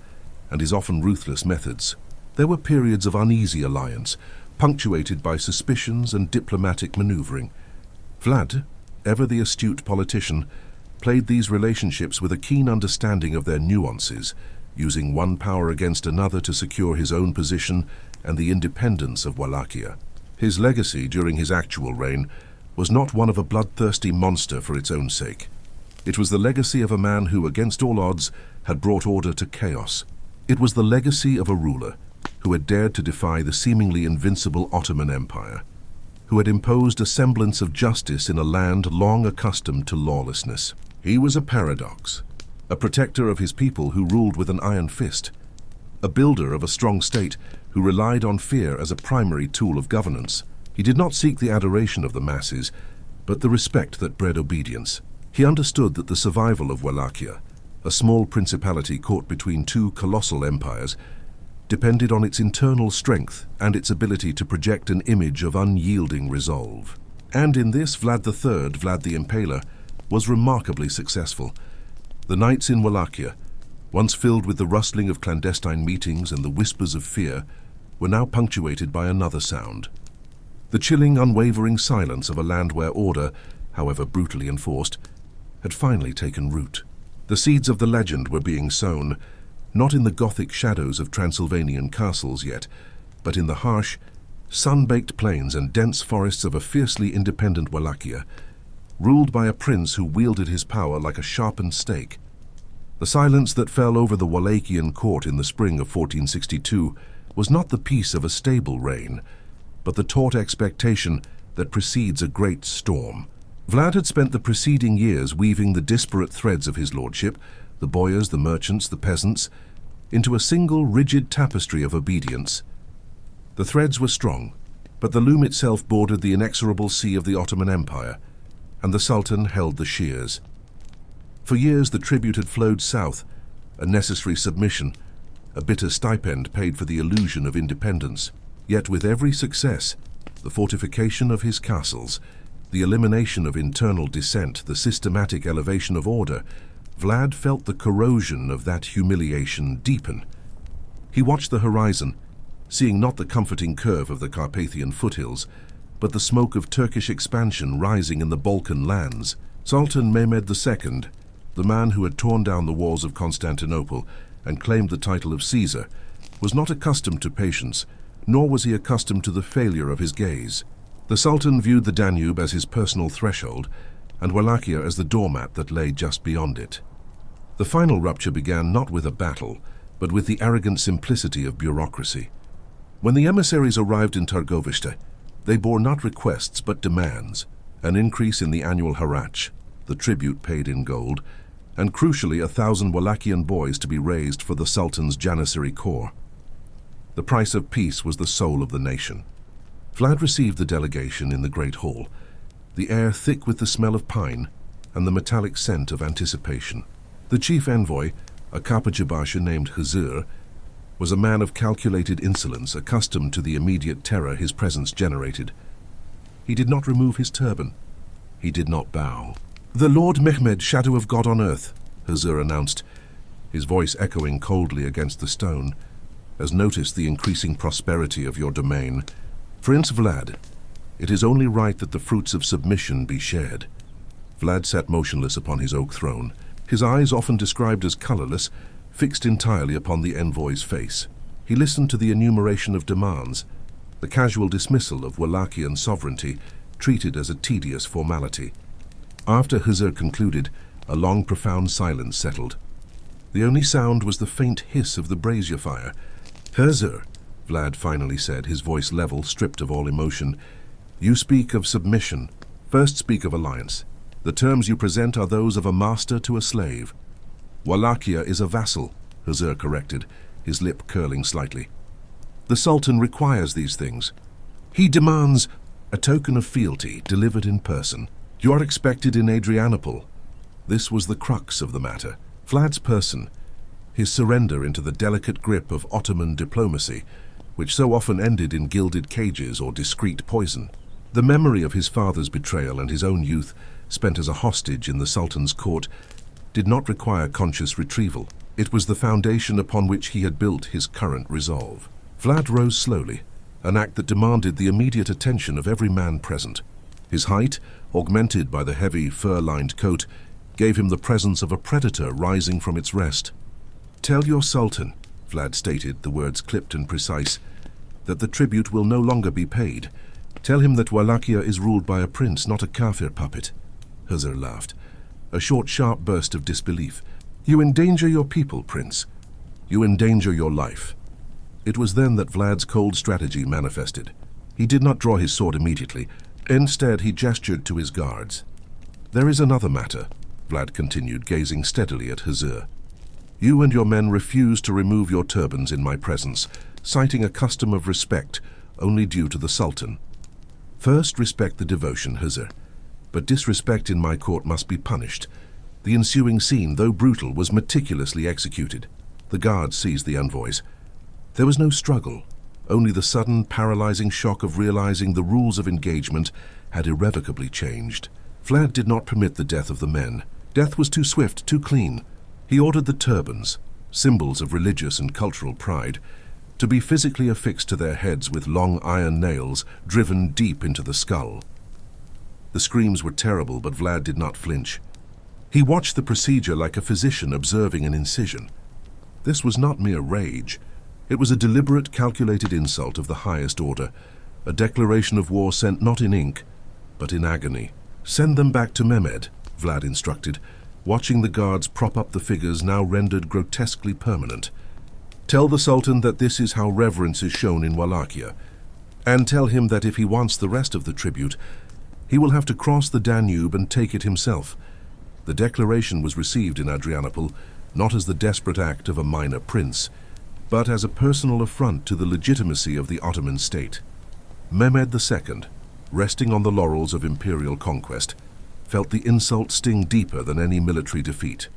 and his often ruthless methods. There were periods of uneasy alliance, punctuated by suspicions and diplomatic maneuvering. Vlad, ever the astute politician, played these relationships with a keen understanding of their nuances, using one power against another to secure his own position and the independence of Wallachia. His legacy during his actual reign was not one of a bloodthirsty monster for its own sake. It was the legacy of a man who, against all odds, had brought order to chaos. It was the legacy of a ruler who had dared to defy the seemingly invincible Ottoman Empire, who had imposed a semblance of justice in a land long accustomed to lawlessness. He was a paradox, a protector of his people who ruled with an iron fist, a builder of a strong state who relied on fear as a primary tool of governance. He did not seek the adoration of the masses, but the respect that bred obedience. He understood that the survival of Wallachia, a small principality caught between two colossal empires, depended on its internal strength and its ability to project an image of unyielding resolve. And in this, Vlad III, Vlad the Impaler, was remarkably successful. The nights in Wallachia, once filled with the rustling of clandestine meetings and the whispers of fear, were now punctuated by another sound. The chilling, unwavering silence of a land where order, however brutally enforced, had finally taken root. The seeds of the legend were being sown, not in the Gothic shadows of Transylvanian castles yet, but in the harsh, sun-baked plains and dense forests of a fiercely independent Wallachia, ruled by a prince who wielded his power like a sharpened stake. The silence that fell over the Wallachian court in the spring of 1462 was not the peace of a stable reign, but the taut expectation that precedes a great storm. Vlad had spent the preceding years weaving the disparate threads of his lordship, the boyars, the merchants, the peasants, into a single rigid tapestry of obedience. The threads were strong, but the loom itself bordered the inexorable sea of the Ottoman Empire, and the Sultan held the shears. For years the tribute had flowed south, a necessary submission, a bitter stipend paid for the illusion of independence. Yet with every success, the fortification of his castles, the elimination of internal dissent, the systematic elevation of order, Vlad felt the corrosion of that humiliation deepen. He watched the horizon, seeing not the comforting curve of the Carpathian foothills, but the smoke of Turkish expansion rising in the Balkan lands. Sultan Mehmed II, the man who had torn down the walls of Constantinople and claimed the title of Caesar, was not accustomed to patience, nor was he accustomed to the failure of his gaze. The Sultan viewed the Danube as his personal threshold, and Wallachia as the doormat that lay just beyond it. The final rupture began not with a battle, but with the arrogant simplicity of bureaucracy. When the emissaries arrived in Targovishte, they bore not requests but demands, an increase in the annual harach, the tribute paid in gold, and crucially 1,000 Wallachian boys to be raised for the Sultan's Janissary Corps. The price of peace was the soul of the nation. Vlad received the delegation in the great hall, the air thick with the smell of pine and the metallic scent of anticipation. The chief envoy, a Kapajabasha named Huzur, was a man of calculated insolence, accustomed to the immediate terror his presence generated. He did not remove his turban. He did not bow. "The Lord Mehmed, shadow of God on earth," Huzur announced, his voice echoing coldly against the stone, "has noticed the increasing prosperity of your domain. Prince Vlad, it is only right that the fruits of submission be shared." Vlad sat motionless upon his oak throne, his eyes, often described as colorless, fixed entirely upon the envoy's face. He listened to the enumeration of demands, the casual dismissal of Wallachian sovereignty, treated as a tedious formality. After Huzur concluded, a long, profound silence settled. The only sound was the faint hiss of the brazier fire. "Huzur," Vlad finally said, his voice level, stripped of all emotion, You speak of submission. First speak of alliance. The terms you present are those of a master to a slave. Wallachia is a vassal, Hussar corrected, his lip curling slightly. The Sultan requires these things. He demands a token of fealty delivered in person. You are expected in Adrianople. This was the crux of the matter. Vlad's person, his surrender into the delicate grip of Ottoman diplomacy, which so often ended in gilded cages or discreet poison. The memory of his father's betrayal and his own youth, spent as a hostage in the Sultan's court, did not require conscious retrieval. It was the foundation upon which he had built his current resolve. Vlad rose slowly, an act that demanded the immediate attention of every man present. His height, augmented by the heavy fur-lined coat, gave him the presence of a predator rising from its rest. "Tell your Sultan," Vlad stated, the words clipped and precise, "that the tribute will no longer be paid. Tell him that Wallachia is ruled by a prince, not a kafir puppet." Hussar laughed, a short, sharp burst of disbelief. "You endanger your people, Prince. You endanger your life." It was then that Vlad's cold strategy manifested. He did not draw his sword immediately. Instead, he gestured to his guards. "There is another matter," Vlad continued, gazing steadily at Hussar. "You and your men refuse to remove your turbans in my presence, citing a custom of respect only due to the Sultan. First, respect the devotion, Hussar, but disrespect in my court must be punished. The ensuing scene, though brutal, was meticulously executed. The guards seized the envoys. There was no struggle, only the sudden, paralyzing shock of realizing the rules of engagement had irrevocably changed. Vlad did not permit the death of the men. Death was too swift, too clean. He ordered the turbans, symbols of religious and cultural pride, to be physically affixed to their heads with long iron nails driven deep into the skull. The screams were terrible, but Vlad did not flinch. He watched the procedure like a physician observing an incision. This was not mere rage. It was a deliberate, calculated insult of the highest order, a declaration of war sent not in ink, but in agony. "Send them back to Mehmed," Vlad instructed, watching the guards prop up the figures now rendered grotesquely permanent. "Tell the Sultan that this is how reverence is shown in Wallachia, and tell him that if he wants the rest of the tribute, he will have to cross the Danube and take it himself." The declaration was received in Adrianople not as the desperate act of a minor prince, but as a personal affront to the legitimacy of the Ottoman state. Mehmed II, resting on the laurels of imperial conquest, felt the insult sting deeper than any military defeat.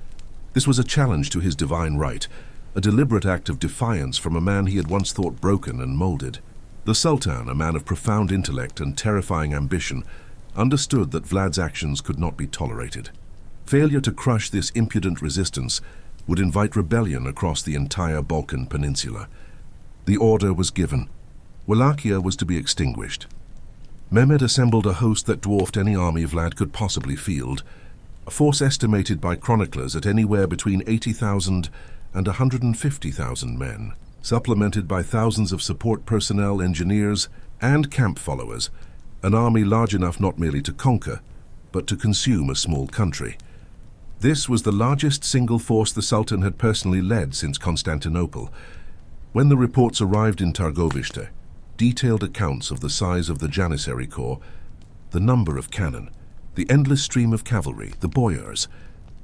This was a challenge to his divine right, a deliberate act of defiance from a man he had once thought broken and molded. The Sultan, a man of profound intellect and terrifying ambition, understood that Vlad's actions could not be tolerated. Failure to crush this impudent resistance would invite rebellion across the entire Balkan peninsula. The order was given. Wallachia was to be extinguished. Mehmed assembled a host that dwarfed any army Vlad could possibly field, a force estimated by chroniclers at anywhere between 80,000 and 150,000 men, supplemented by thousands of support personnel, engineers, and camp followers, an army large enough not merely to conquer, but to consume a small country. This was the largest single force the Sultan had personally led since Constantinople. When the reports arrived in Targovishte, detailed accounts of the size of the Janissary Corps, the number of cannon, the endless stream of cavalry, the boyars,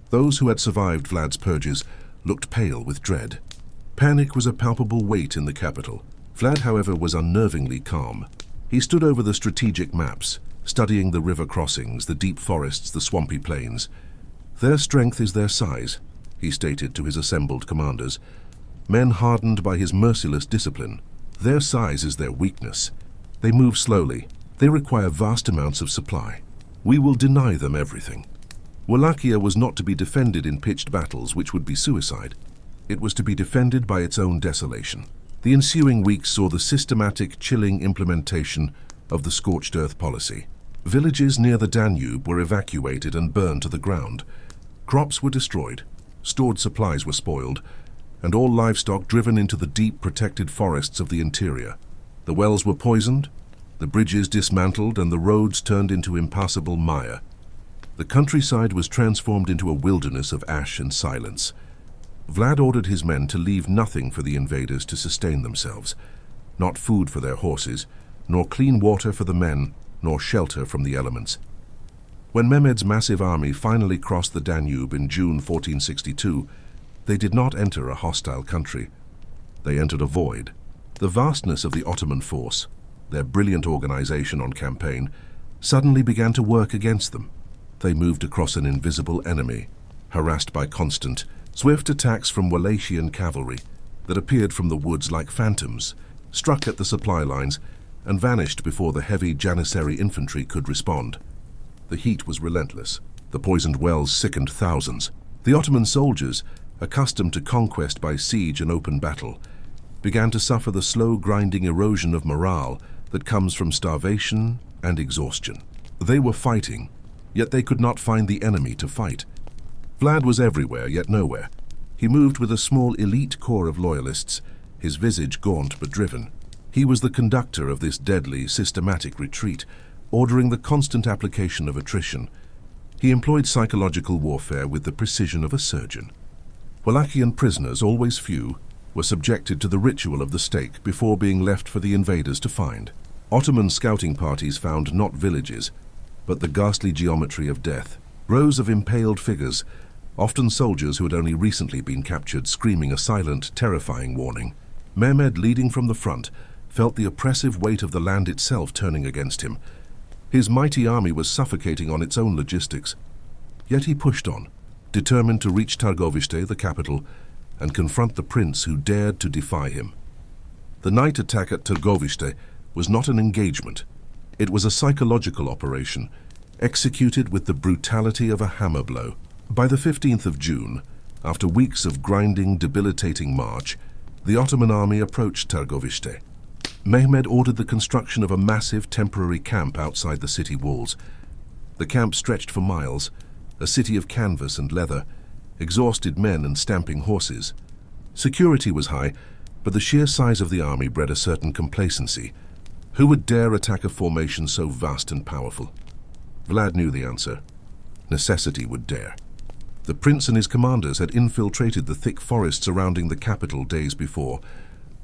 those who had survived Vlad's purges, looked pale with dread. Panic was a palpable weight in the capital. Vlad, however, was unnervingly calm. He stood over the strategic maps, studying the river crossings, the deep forests, the swampy plains. "Their strength is their size," he stated to his assembled commanders. "Men hardened by his merciless discipline. Their size is their weakness. They move slowly. They require vast amounts of supply. We will deny them everything." Wallachia was not to be defended in pitched battles, which would be suicide. It was to be defended by its own desolation. The ensuing weeks saw the systematic, chilling implementation of the scorched earth policy. Villages near the Danube were evacuated and burned to the ground. Crops were destroyed, stored supplies were spoiled, and all livestock driven into the deep, protected forests of the interior. The wells were poisoned, the bridges dismantled, and the roads turned into impassable mire. The countryside was transformed into a wilderness of ash and silence. Vlad ordered his men to leave nothing for the invaders to sustain themselves, not food for their horses, nor clean water for the men, nor shelter from the elements. When Mehmed's massive army finally crossed the Danube in June 1462, they did not enter a hostile country. They entered a void. The vastness of the Ottoman force, their brilliant organization on campaign, suddenly began to work against them. They moved across an invisible enemy, harassed by constant, swift attacks from Wallachian cavalry that appeared from the woods like phantoms, struck at the supply lines, and vanished before the heavy Janissary infantry could respond. The heat was relentless. The poisoned wells sickened thousands. The Ottoman soldiers, accustomed to conquest by siege and open battle, began to suffer the slow grinding erosion of morale that comes from starvation and exhaustion. They were fighting, yet they could not find the enemy to fight. Vlad was everywhere, yet nowhere. He moved with a small elite corps of loyalists, his visage gaunt but driven. He was the conductor of this deadly, systematic retreat, ordering the constant application of attrition. He employed psychological warfare with the precision of a surgeon. Wallachian prisoners, always few, were subjected to the ritual of the stake before being left for the invaders to find. Ottoman scouting parties found not villages, but the ghastly geometry of death. Rows of impaled figures, often soldiers who had only recently been captured, screaming a silent, terrifying warning. Mehmed, leading from the front, felt the oppressive weight of the land itself turning against him. His mighty army was suffocating on its own logistics. Yet he pushed on, determined to reach Târgoviște, the capital, and confront the prince who dared to defy him. The night attack at Târgoviște was not an engagement. It was a psychological operation, executed with the brutality of a hammer blow. By the 15th of June, after weeks of grinding, debilitating march, the Ottoman army approached Târgoviște. Mehmed ordered the construction of a massive temporary camp outside the city walls. The camp stretched for miles, a city of canvas and leather, exhausted men and stamping horses. Security was high, but the sheer size of the army bred a certain complacency. Who would dare attack a formation so vast and powerful? Vlad knew the answer. Necessity would dare. The prince and his commanders had infiltrated the thick forest surrounding the capital days before,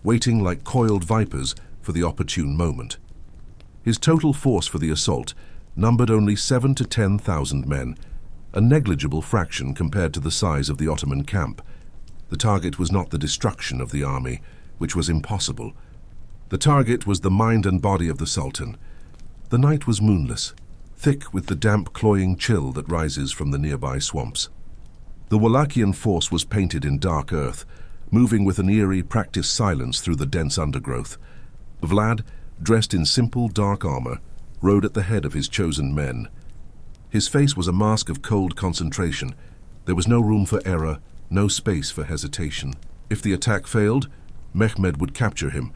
waiting like coiled vipers for the opportune moment. His total force for the assault numbered only 7,000 to 10,000 men, a negligible fraction compared to the size of the Ottoman camp. The target was not the destruction of the army, which was impossible. The target was the mind and body of the Sultan. The night was moonless, thick with the damp, cloying chill that rises from the nearby swamps. The Wallachian force was painted in dark earth, moving with an eerie, practiced silence through the dense undergrowth. Vlad, dressed in simple, dark armor, rode at the head of his chosen men. His face was a mask of cold concentration. There was no room for error, no space for hesitation. If the attack failed, Mehmed would capture him,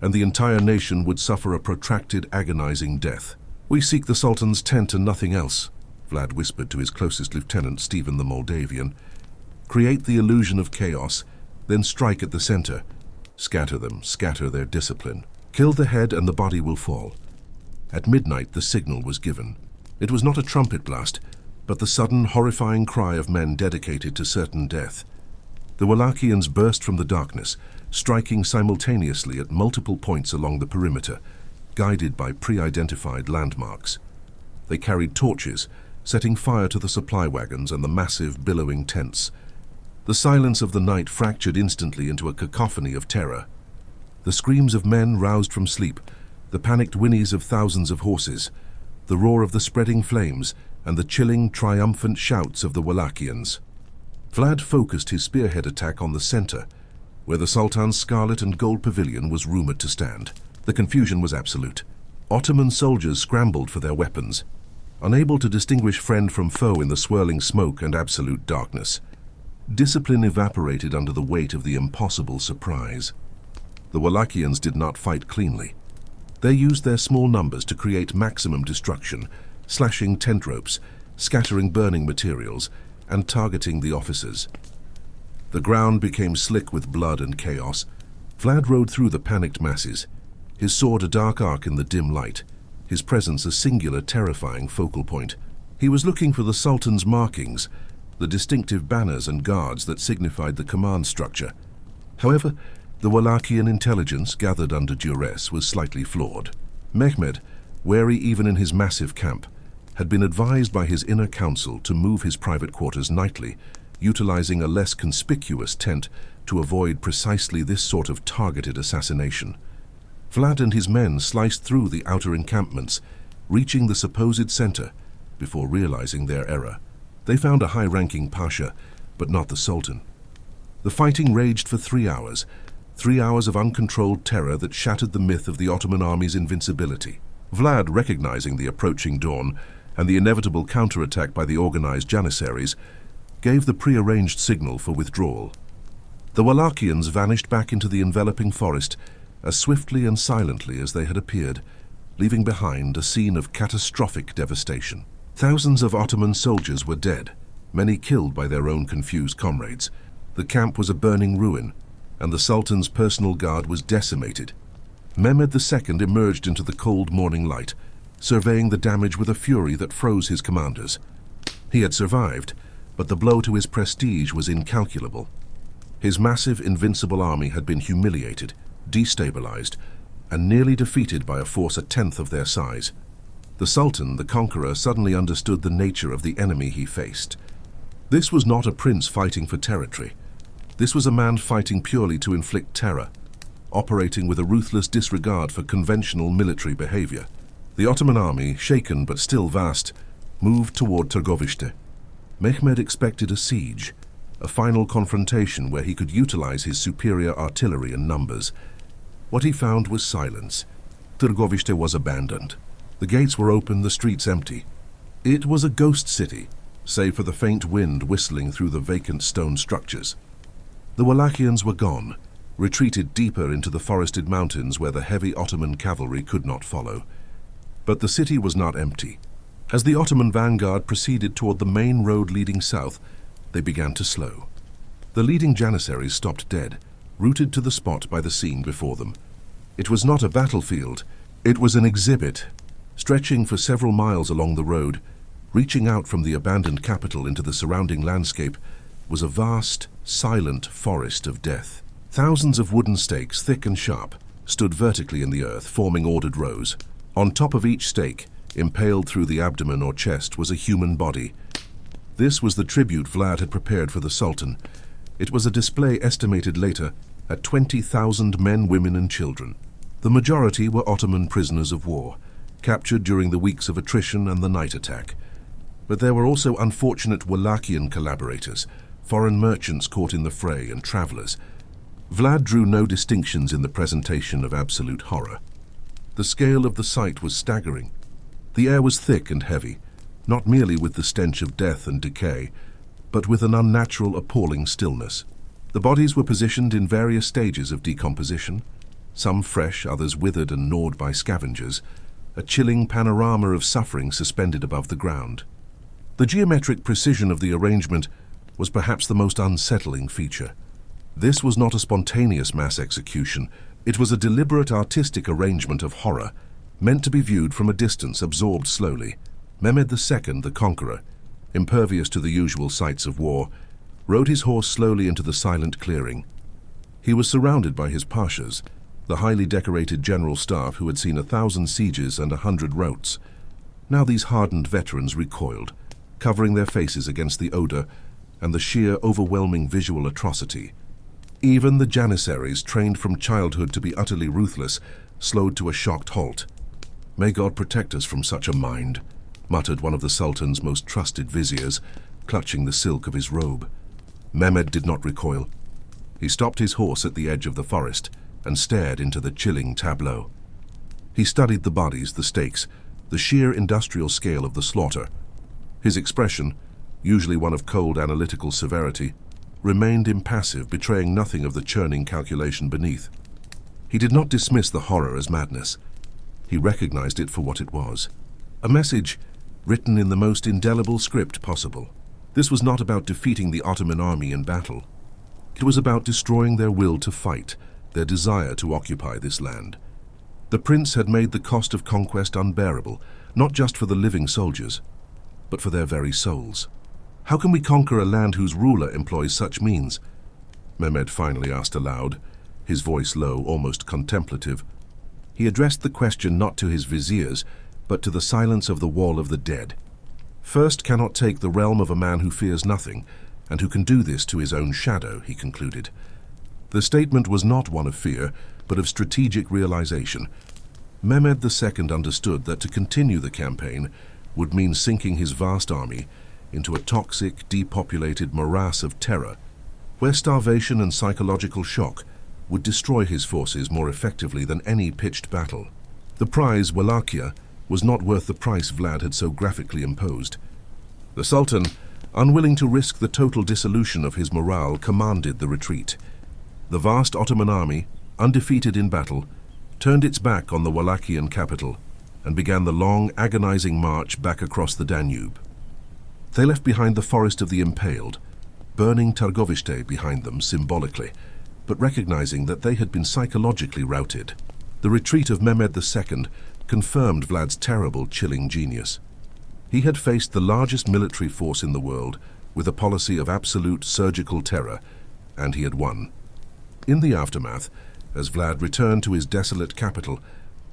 and the entire nation would suffer a protracted, agonizing death. "We seek the Sultan's tent and nothing else," Vlad whispered to his closest lieutenant, Stephen the Moldavian. "Create the illusion of chaos, then strike at the center. Scatter them, scatter their discipline. Kill the head and the body will fall." At midnight, the signal was given. It was not a trumpet blast, but the sudden, horrifying cry of men dedicated to certain death. The Wallachians burst from the darkness, striking simultaneously at multiple points along the perimeter, guided by pre-identified landmarks. They carried torches, setting fire to the supply wagons and the massive, billowing tents. The silence of the night fractured instantly into a cacophony of terror. The screams of men roused from sleep, the panicked whinnies of thousands of horses, the roar of the spreading flames, and the chilling, triumphant shouts of the Wallachians. Vlad focused his spearhead attack on the center, where the Sultan's scarlet and gold pavilion was rumored to stand. The confusion was absolute. Ottoman soldiers scrambled for their weapons, unable to distinguish friend from foe in the swirling smoke and absolute darkness. Discipline evaporated under the weight of the impossible surprise. The Wallachians did not fight cleanly. They used their small numbers to create maximum destruction, slashing tent ropes, scattering burning materials, and targeting the officers. The ground became slick with blood and chaos. Vlad rode through the panicked masses, his sword a dark arc in the dim light, his presence a singular, terrifying focal point. He was looking for the Sultan's markings, the distinctive banners and guards that signified the command structure. However, the Wallachian intelligence gathered under duress was slightly flawed. Mehmed, wary even in his massive camp, had been advised by his inner council to move his private quarters nightly, utilizing a less conspicuous tent to avoid precisely this sort of targeted assassination. Vlad and his men sliced through the outer encampments, reaching the supposed center before realizing their error. They found a high-ranking pasha, but not the sultan. The fighting raged for 3 hours, 3 hours of uncontrolled terror that shattered the myth of the Ottoman army's invincibility. Vlad, recognizing the approaching dawn and the inevitable counterattack by the organized Janissaries, gave the prearranged signal for withdrawal. The Wallachians vanished back into the enveloping forest as swiftly and silently as they had appeared, leaving behind a scene of catastrophic devastation. Thousands of Ottoman soldiers were dead, many killed by their own confused comrades. The camp was a burning ruin, and the Sultan's personal guard was decimated. Mehmed II emerged into the cold morning light, surveying the damage with a fury that froze his commanders. He had survived, but the blow to his prestige was incalculable. His massive, invincible army had been humiliated, destabilized, and nearly defeated by a force a tenth of their size. The Sultan, the conqueror, suddenly understood the nature of the enemy he faced. This was not a prince fighting for territory. This was a man fighting purely to inflict terror, operating with a ruthless disregard for conventional military behavior. The Ottoman army, shaken but still vast, moved toward Târgoviște. Mehmed expected a siege, a final confrontation where he could utilize his superior artillery and numbers. What he found was silence. Târgoviște was abandoned. The gates were open, the streets empty. It was a ghost city, save for the faint wind whistling through the vacant stone structures. The Wallachians were gone, retreated deeper into the forested mountains where the heavy Ottoman cavalry could not follow. But the city was not empty. As the Ottoman vanguard proceeded toward the main road leading south, they began to slow. The leading Janissaries stopped dead, rooted to the spot by the scene before them. It was not a battlefield, it was an exhibit, stretching for several miles along the road. Reaching out from the abandoned capital into the surrounding landscape was a vast, silent forest of death. Thousands of wooden stakes, thick and sharp, stood vertically in the earth, forming ordered rows. On top of each stake, impaled through the abdomen or chest, was a human body. This was the tribute Vlad had prepared for the Sultan. It was a display estimated later at 20,000 men, women, and children. The majority were Ottoman prisoners of war, captured during the weeks of attrition and the night attack. But there were also unfortunate Wallachian collaborators, foreign merchants caught in the fray, and travelers. Vlad drew no distinctions in the presentation of absolute horror. The scale of the sight was staggering. The air was thick and heavy, not merely with the stench of death and decay, but with an unnatural, appalling stillness. The bodies were positioned in various stages of decomposition, some fresh, others withered and gnawed by scavengers, a chilling panorama of suffering suspended above the ground. The geometric precision of the arrangement was perhaps the most unsettling feature. This was not a spontaneous mass execution. It was a deliberate artistic arrangement of horror, meant to be viewed from a distance, absorbed slowly. Mehmed II, the conqueror, impervious to the usual sights of war, rode his horse slowly into the silent clearing. He was surrounded by his pashas, the highly decorated general staff who had seen 1,000 sieges and 100 routs. Now these hardened veterans recoiled, covering their faces against the odor and the sheer, overwhelming visual atrocity. Even the Janissaries, trained from childhood to be utterly ruthless, slowed to a shocked halt. "May God protect us from such a mind," muttered one of the Sultan's most trusted viziers, clutching the silk of his robe. Mehmed did not recoil. He stopped his horse at the edge of the forest and stared into the chilling tableau. He studied the bodies, the stakes, the sheer industrial scale of the slaughter. His expression, usually one of cold analytical severity, remained impassive, betraying nothing of the churning calculation beneath. He did not dismiss the horror as madness. He recognized it for what it was. A message written in the most indelible script possible. This was not about defeating the Ottoman army in battle. It was about destroying their will to fight, their desire to occupy this land. The prince had made the cost of conquest unbearable, not just for the living soldiers, but for their very souls. "How can we conquer a land whose ruler employs such means?" Mehmed finally asked aloud, his voice low, almost contemplative. He addressed the question not to his viziers, but to the silence of the wall of the dead. First cannot take the realm of a man who fears nothing, and who can do this to his own shadow, he concluded. The statement was not one of fear, but of strategic realization. Mehmed II understood that to continue the campaign would mean sinking his vast army into a toxic, depopulated morass of terror, where starvation and psychological shock would destroy his forces more effectively than any pitched battle. The prize, Wallachia, was not worth the price Vlad had so graphically imposed. The Sultan, unwilling to risk the total dissolution of his morale, commanded the retreat. The vast Ottoman army, undefeated in battle, turned its back on the Wallachian capital and began the long, agonizing march back across the Danube. They left behind the forest of the Impaled, burning Târgoviște behind them symbolically, but recognizing that they had been psychologically routed. The retreat of Mehmed II confirmed Vlad's terrible, chilling genius. He had faced the largest military force in the world with a policy of absolute surgical terror, and he had won. In the aftermath, as Vlad returned to his desolate capital,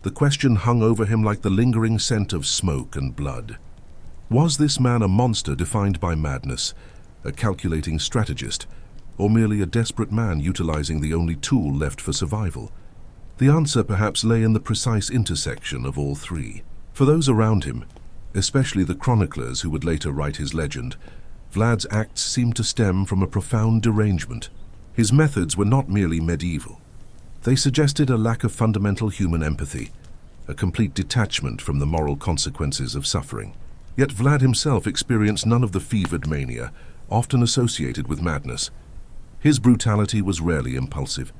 the question hung over him like the lingering scent of smoke and blood. Was this man a monster defined by madness, a calculating strategist, or merely a desperate man utilizing the only tool left for survival? The answer perhaps lay in the precise intersection of all three. For those around him, especially the chroniclers who would later write his legend, Vlad's acts seemed to stem from a profound derangement. His methods were not merely medieval. They suggested a lack of fundamental human empathy, a complete detachment from the moral consequences of suffering. Yet Vlad himself experienced none of the fevered mania, often associated with madness. His brutality was rarely impulsive.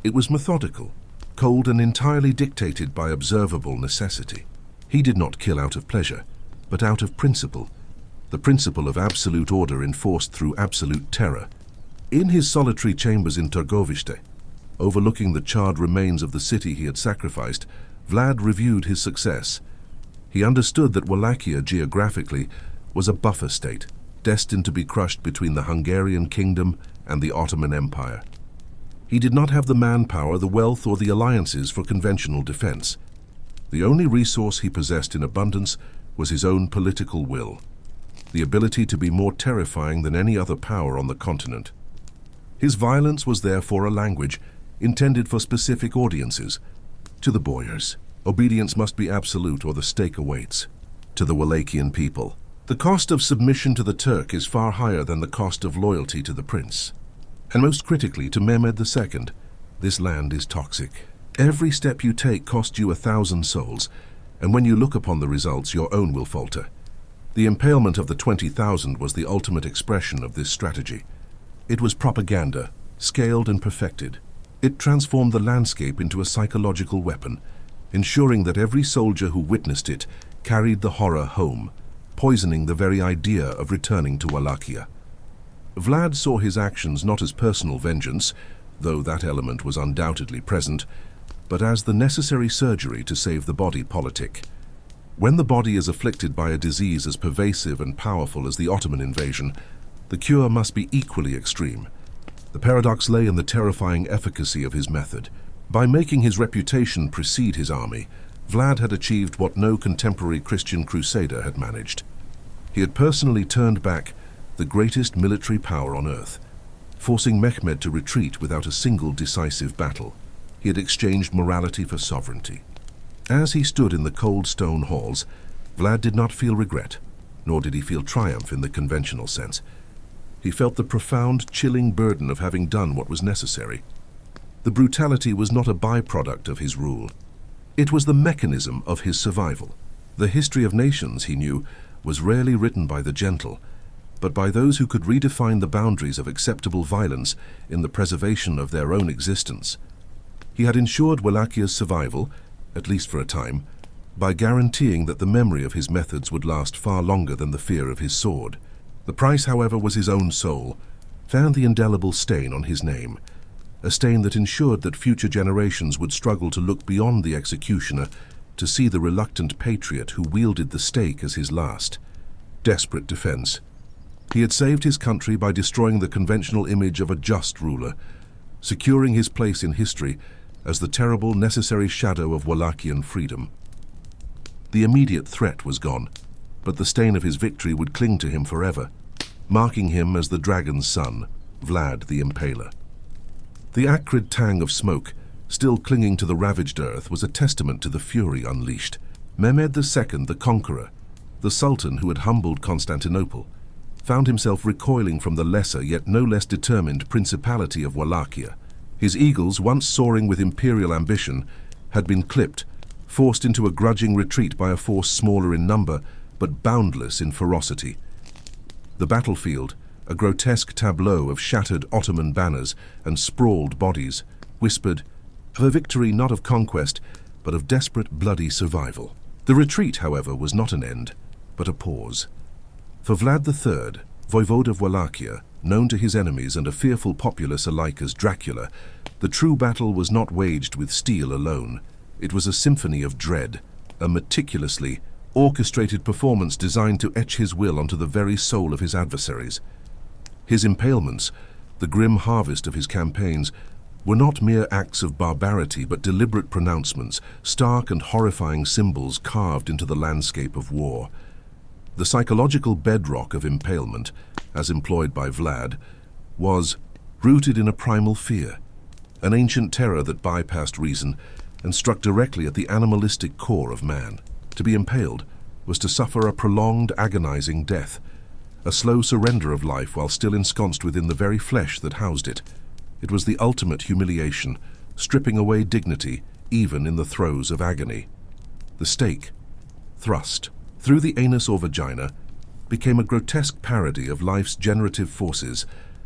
It was methodical, cold, and entirely dictated by observable necessity. He did not kill out of pleasure, but out of principle, the principle of absolute order enforced through absolute terror. In his solitary chambers in Târgoviște, overlooking the charred remains of the city he had sacrificed, Vlad reviewed his success. He understood that Wallachia geographically was a buffer state, destined to be crushed between the Hungarian kingdom and the Ottoman Empire. He did not have the manpower, the wealth, or the alliances for conventional defense. The only resource he possessed in abundance was his own political will, the ability to be more terrifying than any other power on the continent. His violence was therefore a language intended for specific audiences. To the boyars, obedience must be absolute or the stake awaits. To the Wallachian people, the cost of submission to the Turk is far higher than the cost of loyalty to the prince. And most critically, to Mehmed II, this land is toxic. Every step you take costs you 1,000 souls, and when you look upon the results, your own will falter. The impalement of the 20,000 was the ultimate expression of this strategy. It was propaganda, scaled and perfected. It transformed the landscape into a psychological weapon, ensuring that every soldier who witnessed it carried the horror home, poisoning the very idea of returning to Wallachia. Vlad saw his actions not as personal vengeance, though that element was undoubtedly present, but as the necessary surgery to save the body politic. When the body is afflicted by a disease as pervasive and powerful as the Ottoman invasion, the cure must be equally extreme. The paradox lay in the terrifying efficacy of his method. By making his reputation precede his army, Vlad had achieved what no contemporary Christian crusader had managed. He had personally turned back the greatest military power on earth, forcing Mehmed to retreat without a single decisive battle. He had exchanged morality for sovereignty. As he stood in the cold stone halls, Vlad did not feel regret, nor did he feel triumph in the conventional sense. He felt the profound, chilling burden of having done what was necessary. The brutality was not a byproduct of his rule. It was the mechanism of his survival. The history of nations, he knew, was rarely written by the gentle, but by those who could redefine the boundaries of acceptable violence in the preservation of their own existence. He had ensured Wallachia's survival, at least for a time, by guaranteeing that the memory of his methods would last far longer than the fear of his sword. The price, however, was his own soul, found the indelible stain on his name, a stain that ensured that future generations would struggle to look beyond the executioner to see the reluctant patriot who wielded the stake as his last, desperate defense. He had saved his country by destroying the conventional image of a just ruler, securing his place in history as the terrible, necessary shadow of Wallachian freedom. The immediate threat was gone, but the stain of his victory would cling to him forever, marking him as the dragon's son, Vlad the Impaler. The acrid tang of smoke, still clinging to the ravaged earth, was a testament to the fury unleashed. Mehmed II, the conqueror, the sultan who had humbled Constantinople, found himself recoiling from the lesser yet no less determined Principality of Wallachia. His eagles, once soaring with imperial ambition, had been clipped, forced into a grudging retreat by a force smaller in number but boundless in ferocity. The battlefield, a grotesque tableau of shattered Ottoman banners and sprawled bodies, whispered of a victory not of conquest but of desperate bloody survival. The retreat, however, was not an end, but a pause. For Vlad III, voivode of Wallachia, known to his enemies and a fearful populace alike as Dracula, the true battle was not waged with steel alone. It was a symphony of dread, a meticulously orchestrated performance designed to etch his will onto the very soul of his adversaries. His impalements, the grim harvest of his campaigns, were not mere acts of barbarity but deliberate pronouncements, stark and horrifying symbols carved into the landscape of war. The psychological bedrock of impalement, as employed by Vlad, was rooted in a primal fear, an ancient terror that bypassed reason and struck directly at the animalistic core of man. To be impaled was to suffer a prolonged, agonizing death, a slow surrender of life while still ensconced within the very flesh that housed it. It was the ultimate humiliation, stripping away dignity even in the throes of agony. The stake, thrust through the anus or vagina, became a grotesque parody of life's generative forces,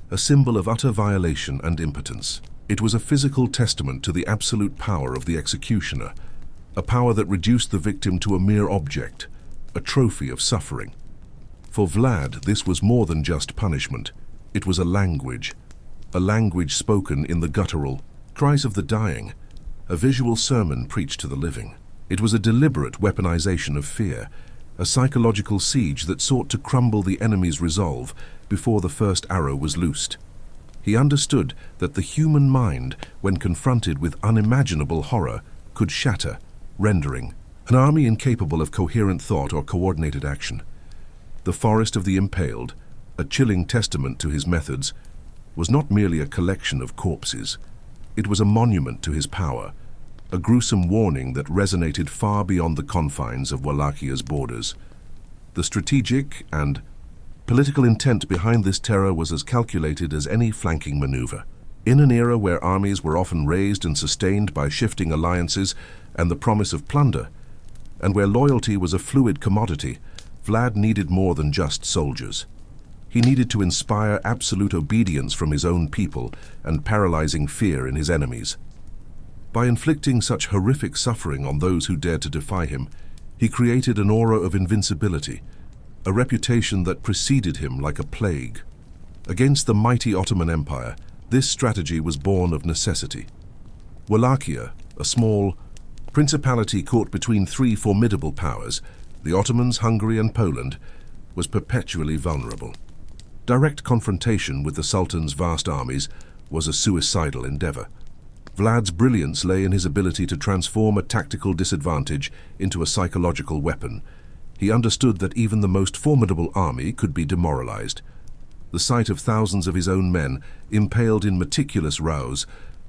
a symbol of utter violation and impotence. It was a physical testament to the absolute power of the executioner, a power that reduced the victim to a mere object, a trophy of suffering. For Vlad, this was more than just punishment. It was a language spoken in the guttural cries of the dying, a visual sermon preached to the living. It was a deliberate weaponization of fear, a psychological siege that sought to crumble the enemy's resolve before the first arrow was loosed. He understood that the human mind, when confronted with unimaginable horror, could shatter, rendering an army incapable of coherent thought or coordinated action. The forest of the impaled, a chilling testament to his methods, was not merely a collection of corpses. It was a monument to his power, a gruesome warning that resonated far beyond the confines of Wallachia's borders. The strategic and political intent behind this terror was as calculated as any flanking maneuver. In an era where armies were often raised and sustained by shifting alliances and the promise of plunder, and where loyalty was a fluid commodity, Vlad needed more than just soldiers. He needed to inspire absolute obedience from his own people and paralyzing fear in his enemies. By inflicting such horrific suffering on those who dared to defy him, he created an aura of invincibility, a reputation that preceded him like a plague. Against the mighty Ottoman Empire, this strategy was born of necessity. Wallachia, a small principality caught between three formidable powers, the Ottomans, Hungary, and Poland, was perpetually vulnerable. Direct confrontation with the Sultan's vast armies was a suicidal endeavor. Vlad's brilliance lay in his ability to transform a tactical disadvantage into a psychological weapon. He understood that even the most formidable army could be demoralized. The sight of thousands of his own men impaled in meticulous rows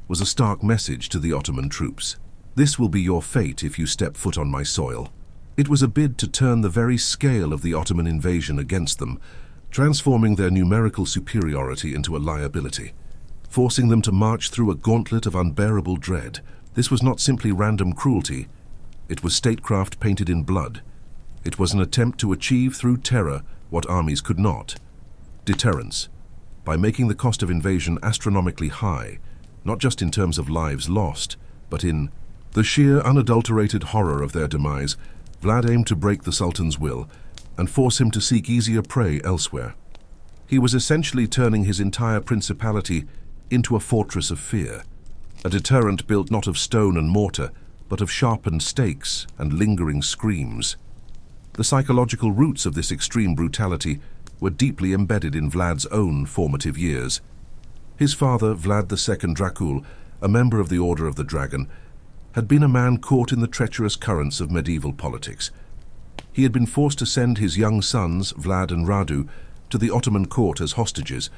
was a stark message to the Ottoman troops. This will be your fate if you step foot on my soil. It was a bid to turn the very scale of the Ottoman invasion against them, transforming their numerical superiority into a liability, forcing them to march through a gauntlet of unbearable dread. This was not simply random cruelty. It was statecraft painted in blood. It was an attempt to achieve through terror what armies could not: deterrence, by making the cost of invasion astronomically high, not just in terms of lives lost, but in the sheer unadulterated horror of their demise. Vlad aimed to break the Sultan's will and force him to seek easier prey elsewhere. He was essentially turning his entire principality into a fortress of fear, a deterrent built not of stone and mortar, but of sharpened stakes and lingering screams. The psychological roots of this extreme brutality were deeply embedded in Vlad's own formative years. His father, Vlad II Dracul, a member of the Order of the Dragon, had been a man caught in the treacherous currents of medieval politics, He had been forced to send his young sons, Vlad and Radu, to the Ottoman court as hostages,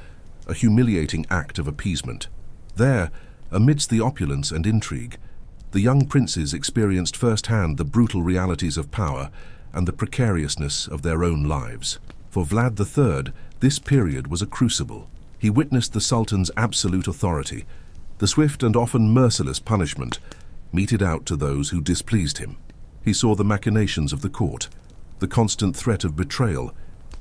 a humiliating act of appeasement. There, amidst the opulence and intrigue, the young princes experienced firsthand the brutal realities of power and the precariousness of their own lives. For Vlad III, this period was a crucible. He witnessed the Sultan's absolute authority, the swift and often merciless punishment meted out to those who displeased him. He saw the machinations of the court, the constant threat of betrayal,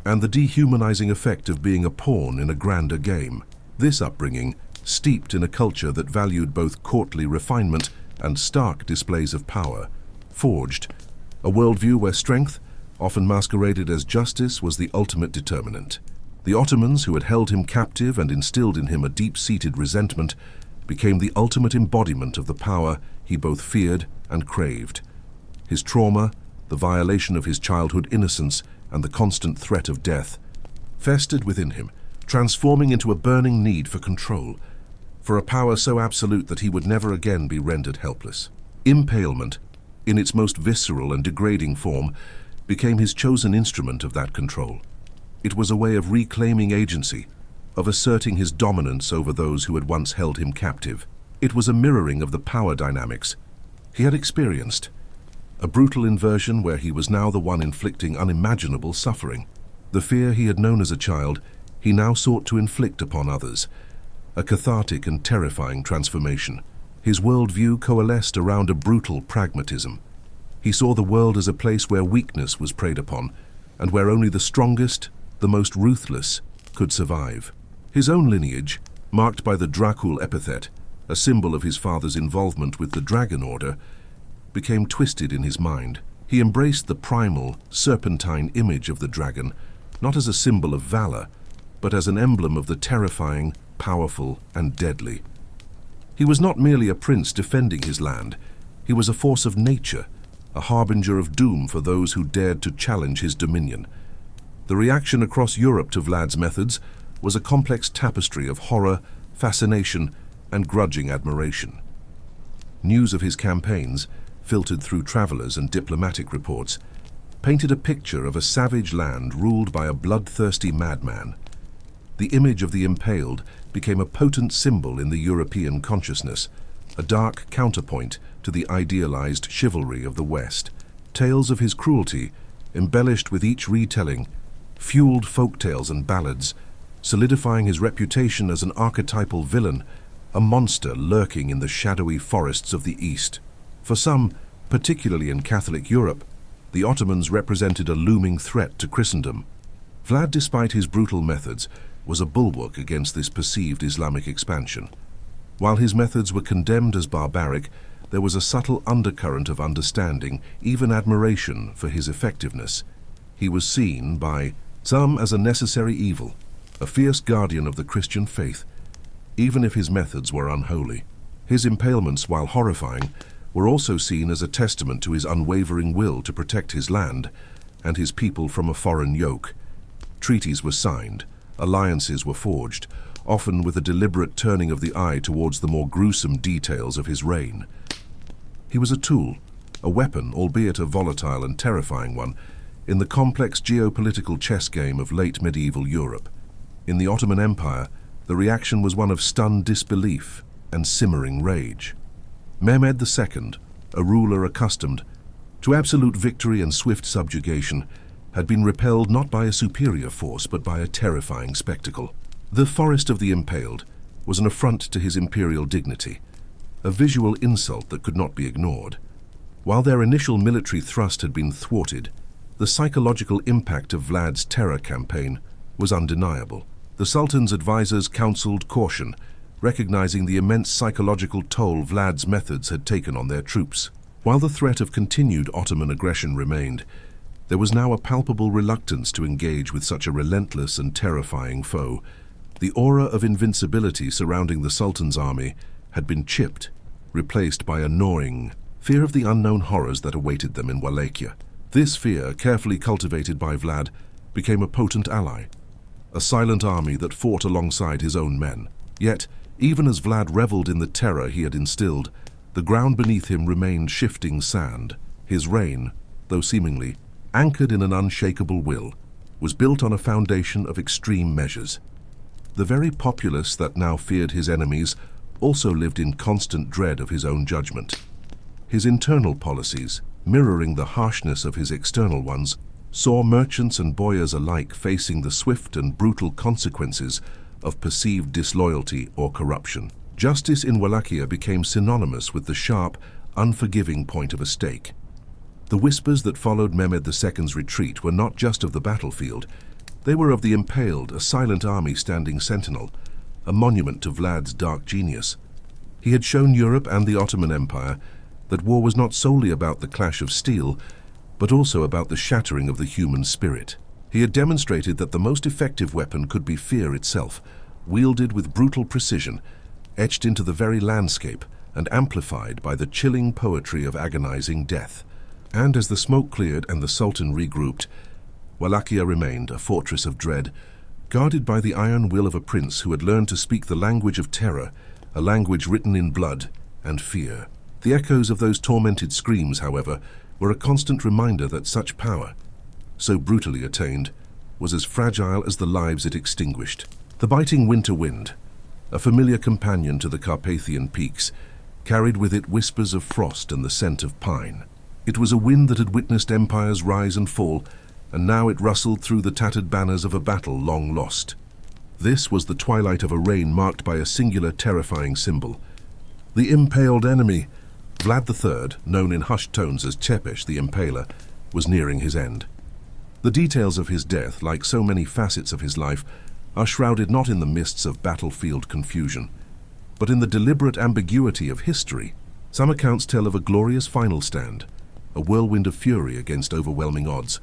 and the dehumanizing effect of being a pawn in a grander game. This upbringing, steeped in a culture that valued both courtly refinement and stark displays of power, forged a worldview where strength, often masqueraded as justice, was the ultimate determinant. The Ottomans, who had held him captive and instilled in him a deep-seated resentment, became the ultimate embodiment of the power he both feared and craved. His trauma, the violation of his childhood innocence, and the constant threat of death festered within him, transforming into a burning need for control, for a power so absolute that he would never again be rendered helpless. Impalement, in its most visceral and degrading form, became his chosen instrument of that control. It was a way of reclaiming agency, of asserting his dominance over those who had once held him captive. It was a mirroring of the power dynamics he had experienced, a brutal inversion where he was now the one inflicting unimaginable suffering. The fear he had known as a child, he now sought to inflict upon others, a cathartic and terrifying transformation. His worldview coalesced around a brutal pragmatism. He saw the world as a place where weakness was preyed upon, and where only the strongest, the most ruthless, could survive. His own lineage, marked by the Dracul epithet, a symbol of his father's involvement with the Dragon Order, became twisted in his mind. He embraced the primal, serpentine image of the dragon, not as a symbol of valor, but as an emblem of the terrifying, powerful, and deadly. He was not merely a prince defending his land. He was a force of nature, a harbinger of doom for those who dared to challenge his dominion. The reaction across Europe to Vlad's methods was a complex tapestry of horror, fascination, and grudging admiration. News of his campaigns, filtered through travelers and diplomatic reports, painted a picture of a savage land ruled by a bloodthirsty madman. The image of the impaled became a potent symbol in the European consciousness, a dark counterpoint to the idealized chivalry of the West. Tales of his cruelty, embellished with each retelling, fueled folktales and ballads, solidifying his reputation as an archetypal villain, a monster lurking in the shadowy forests of the East. For some, particularly in Catholic Europe, the Ottomans represented a looming threat to Christendom. Vlad, despite his brutal methods, was a bulwark against this perceived Islamic expansion. While his methods were condemned as barbaric, there was a subtle undercurrent of understanding, even admiration, for his effectiveness. He was seen by some as a necessary evil, a fierce guardian of the Christian faith, even if his methods were unholy. His impalements, while horrifying, were also seen as a testament to his unwavering will to protect his land and his people from a foreign yoke. Treaties were signed, alliances were forged, often with a deliberate turning of the eye towards the more gruesome details of his reign. He was a tool, a weapon, albeit a volatile and terrifying one, in the complex geopolitical chess game of late medieval Europe. In the Ottoman Empire, the reaction was one of stunned disbelief and simmering rage. Mehmed II, a ruler accustomed to absolute victory and swift subjugation, had been repelled not by a superior force but by a terrifying spectacle. The Forest of the Impaled was an affront to his imperial dignity, a visual insult that could not be ignored. While their initial military thrust had been thwarted, the psychological impact of Vlad's terror campaign was undeniable. The Sultan's advisors counseled caution, recognizing the immense psychological toll Vlad's methods had taken on their troops. While the threat of continued Ottoman aggression remained, there was now a palpable reluctance to engage with such a relentless and terrifying foe. The aura of invincibility surrounding the Sultan's army had been chipped, replaced by a gnawing fear of the unknown horrors that awaited them in Wallachia. This fear, carefully cultivated by Vlad, became a potent ally, a silent army that fought alongside his own men. Yet, even as Vlad reveled in the terror he had instilled, the ground beneath him remained shifting sand. His reign, though seemingly anchored in an unshakable will, was built on a foundation of extreme measures. The very populace that now feared his enemies also lived in constant dread of his own judgment. His internal policies, mirroring the harshness of his external ones, saw merchants and boyars alike facing the swift and brutal consequences of perceived disloyalty or corruption. Justice in Wallachia became synonymous with the sharp, unforgiving point of a stake. The whispers that followed Mehmed II's retreat were not just of the battlefield. They were of the impaled, a silent army standing sentinel, a monument to Vlad's dark genius. He had shown Europe and the Ottoman Empire that war was not solely about the clash of steel, but also about the shattering of the human spirit. He had demonstrated that the most effective weapon could be fear itself, wielded with brutal precision, etched into the very landscape and amplified by the chilling poetry of agonizing death. And as the smoke cleared and the Sultan regrouped, Wallachia remained a fortress of dread, guarded by the iron will of a prince who had learned to speak the language of terror, a language written in blood and fear. The echoes of those tormented screams, however, were a constant reminder that such power, so brutally attained, was as fragile as the lives it extinguished. The biting winter wind, a familiar companion to the Carpathian peaks, carried with it whispers of frost and the scent of pine. It was a wind that had witnessed empires rise and fall, and now it rustled through the tattered banners of a battle long lost. This was the twilight of a reign marked by a singular terrifying symbol. The impaled enemy, Vlad III, known in hushed tones as Tepesh the Impaler, was nearing his end. The details of his death, like so many facets of his life, are shrouded not in the mists of battlefield confusion, but in the deliberate ambiguity of history. Some accounts tell of a glorious final stand, a whirlwind of fury against overwhelming odds,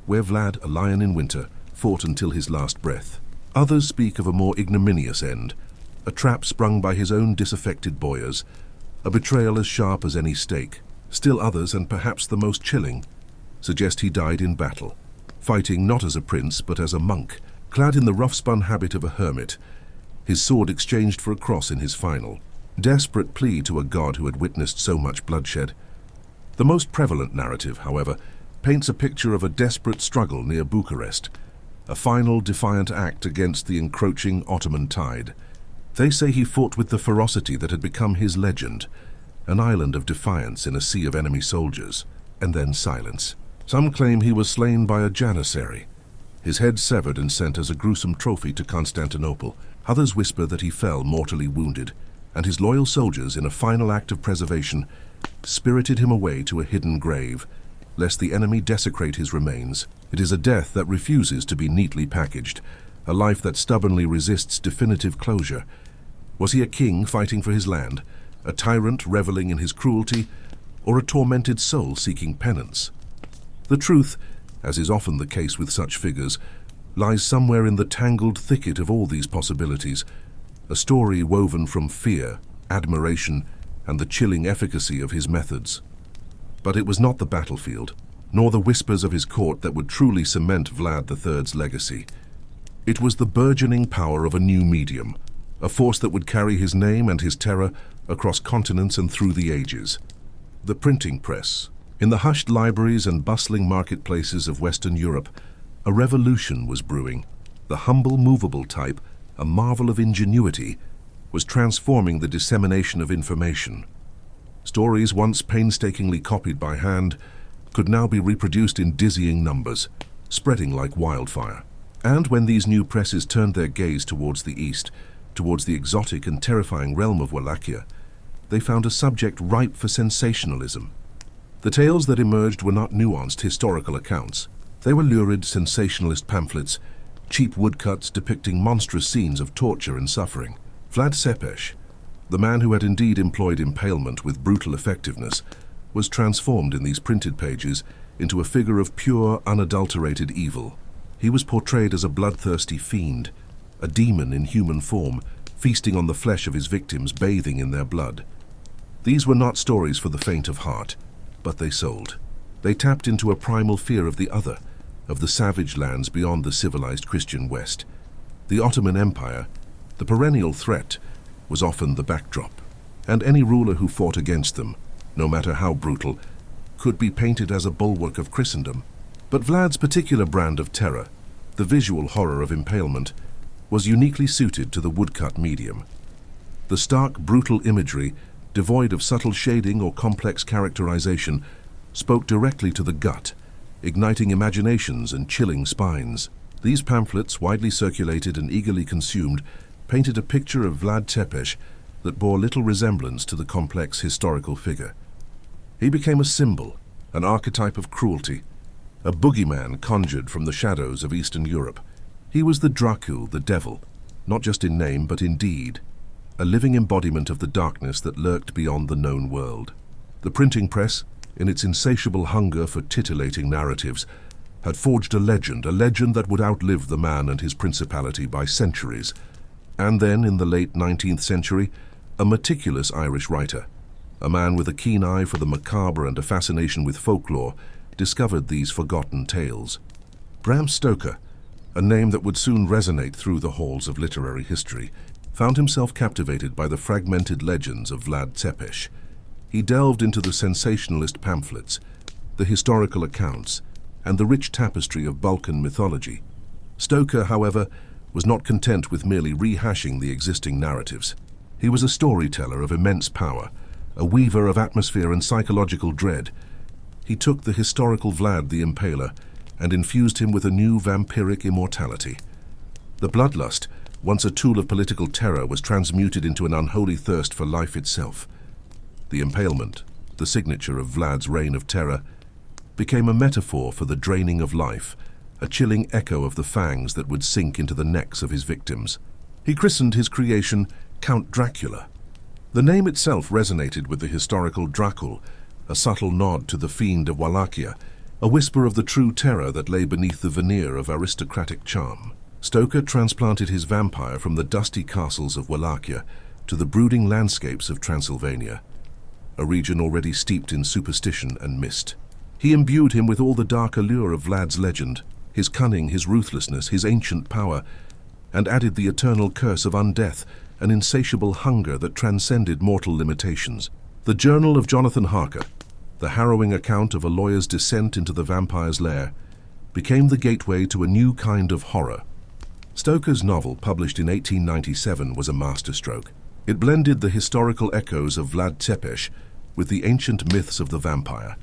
where Vlad, a lion in winter, fought until his last breath. Others speak of a more ignominious end, a trap sprung by his own disaffected boyars, a betrayal as sharp as any stake. Still others, and perhaps the most chilling, suggest he died in battle, fighting not as a prince but as a monk, clad in the rough-spun habit of a hermit, his sword exchanged for a cross in his final, desperate plea to a god who had witnessed so much bloodshed. The most prevalent narrative, however, paints a picture of a desperate struggle near Bucharest, a final defiant act against the encroaching Ottoman tide. They say he fought with the ferocity that had become his legend, an island of defiance in a sea of enemy soldiers, and then silence. Some claim he was slain by a janissary, his head severed and sent as a gruesome trophy to Constantinople. Others whisper that he fell mortally wounded, and his loyal soldiers, in a final act of preservation, spirited him away to a hidden grave, lest the enemy desecrate his remains. It is a death that refuses to be neatly packaged, a life that stubbornly resists definitive closure. Was he a king fighting for his land, a tyrant reveling in his cruelty, or a tormented soul seeking penance? The truth, as is often the case with such figures, lies somewhere in the tangled thicket of all these possibilities, a story woven from fear, admiration, and the chilling efficacy of his methods. But it was not the battlefield, nor the whispers of his court that would truly cement Vlad III's legacy. It was the burgeoning power of a new medium, a force that would carry his name and his terror across continents and through the ages. The printing press. In the hushed libraries and bustling marketplaces of Western Europe, a revolution was brewing. The humble, movable type, a marvel of ingenuity, was transforming the dissemination of information. Stories once painstakingly copied by hand could now be reproduced in dizzying numbers, spreading like wildfire. And when these new presses turned their gaze towards the east, towards the exotic and terrifying realm of Wallachia, they found a subject ripe for sensationalism. The tales that emerged were not nuanced historical accounts. They were lurid, sensationalist pamphlets, cheap woodcuts depicting monstrous scenes of torture and suffering. Vlad Tepesh, the man who had indeed employed impalement with brutal effectiveness, was transformed in these printed pages into a figure of pure, unadulterated evil. He was portrayed as a bloodthirsty fiend, a demon in human form, feasting on the flesh of his victims, bathing in their blood. These were not stories for the faint of heart, but they sold. They tapped into a primal fear of the other, of the savage lands beyond the civilized Christian West. The Ottoman Empire, the perennial threat, was often the backdrop, and any ruler who fought against them, no matter how brutal, could be painted as a bulwark of Christendom. But Vlad's particular brand of terror, the visual horror of impalement, was uniquely suited to the woodcut medium. The stark, brutal imagery, devoid of subtle shading or complex characterization, spoke directly to the gut, igniting imaginations and chilling spines. These pamphlets, widely circulated and eagerly consumed, painted a picture of Vlad Tepes that bore little resemblance to the complex historical figure. He became a symbol, an archetype of cruelty, a boogeyman conjured from the shadows of Eastern Europe. He was the Dracul, the devil, not just in name but in deed, a living embodiment of the darkness that lurked beyond the known world. The printing press, in its insatiable hunger for titillating narratives, had forged a legend that would outlive the man and his principality by centuries. And then, in the late 19th century, a meticulous Irish writer, a man with a keen eye for the macabre and a fascination with folklore, discovered these forgotten tales. Bram Stoker, a name that would soon resonate through the halls of literary history, found himself captivated by the fragmented legends of Vlad Tepes. He delved into the sensationalist pamphlets, the historical accounts, and the rich tapestry of Balkan mythology. Stoker, however, was not content with merely rehashing the existing narratives. He was a storyteller of immense power, a weaver of atmosphere and psychological dread. He took the historical Vlad the Impaler and infused him with a new vampiric immortality. The bloodlust, once a tool of political terror, was transmuted into an unholy thirst for life itself. The impalement, the signature of Vlad's reign of terror, became a metaphor for the draining of life, a chilling echo of the fangs that would sink into the necks of his victims. He christened his creation Count Dracula. The name itself resonated with the historical Dracul, a subtle nod to the fiend of Wallachia, a whisper of the true terror that lay beneath the veneer of aristocratic charm. Stoker transplanted his vampire from the dusty castles of Wallachia to the brooding landscapes of Transylvania, a region already steeped in superstition and mist. He imbued him with all the dark allure of Vlad's legend, his cunning, his ruthlessness, his ancient power, and added the eternal curse of undeath, an insatiable hunger that transcended mortal limitations. The Journal of Jonathan Harker, the harrowing account of a lawyer's descent into the vampire's lair, became the gateway to a new kind of horror. Stoker's novel, published in 1897, was a masterstroke. It blended the historical echoes of Vlad Tepes with the ancient myths of the vampire,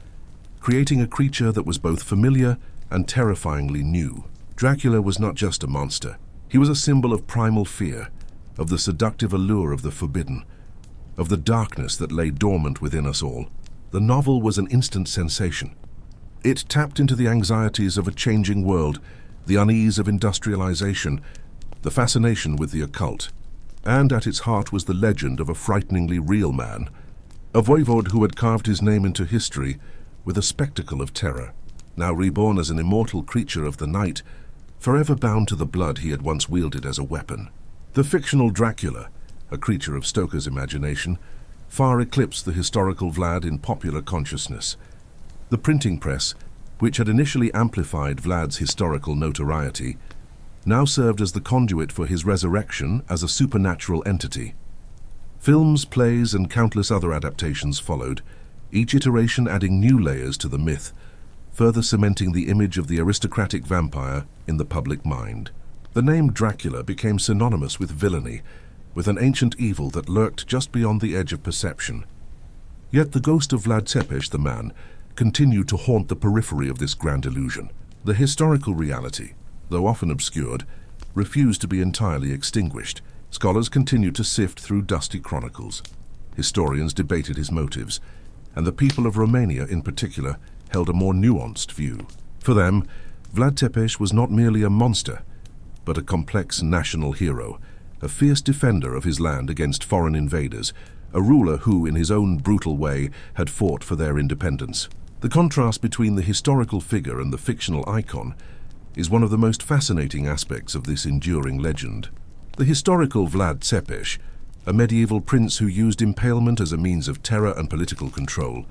creating a creature that was both familiar and terrifyingly new. Dracula was not just a monster. He was a symbol of primal fear, of the seductive allure of the forbidden, of the darkness that lay dormant within us all. The novel was an instant sensation. It tapped into the anxieties of a changing world, the unease of industrialization, the fascination with the occult. And at its heart was the legend of a frighteningly real man, a voivode who had carved his name into history with a spectacle of terror, now reborn as an immortal creature of the night, forever bound to the blood he had once wielded as a weapon. The fictional Dracula, a creature of Stoker's imagination, far eclipsed the historical Vlad in popular consciousness. The printing press, which had initially amplified Vlad's historical notoriety, now served as the conduit for his resurrection as a supernatural entity. Films, plays, and countless other adaptations followed, each iteration adding new layers to the myth, further cementing the image of the aristocratic vampire in the public mind. The name Dracula became synonymous with villainy, with an ancient evil that lurked just beyond the edge of perception. Yet the ghost of Vlad Tepes, the man, continued to haunt the periphery of this grand illusion. The historical reality, though often obscured, refused to be entirely extinguished. Scholars continued to sift through dusty chronicles. Historians debated his motives, and the people of Romania in particular held a more nuanced view. For them, Vlad Tepes was not merely a monster, but a complex national hero, a fierce defender of his land against foreign invaders, a ruler who, in his own brutal way, had fought for their independence. The contrast between the historical figure and the fictional icon is one of the most fascinating aspects of this enduring legend. The historical Vlad Tepes, a medieval prince who used impalement as a means of terror and political control,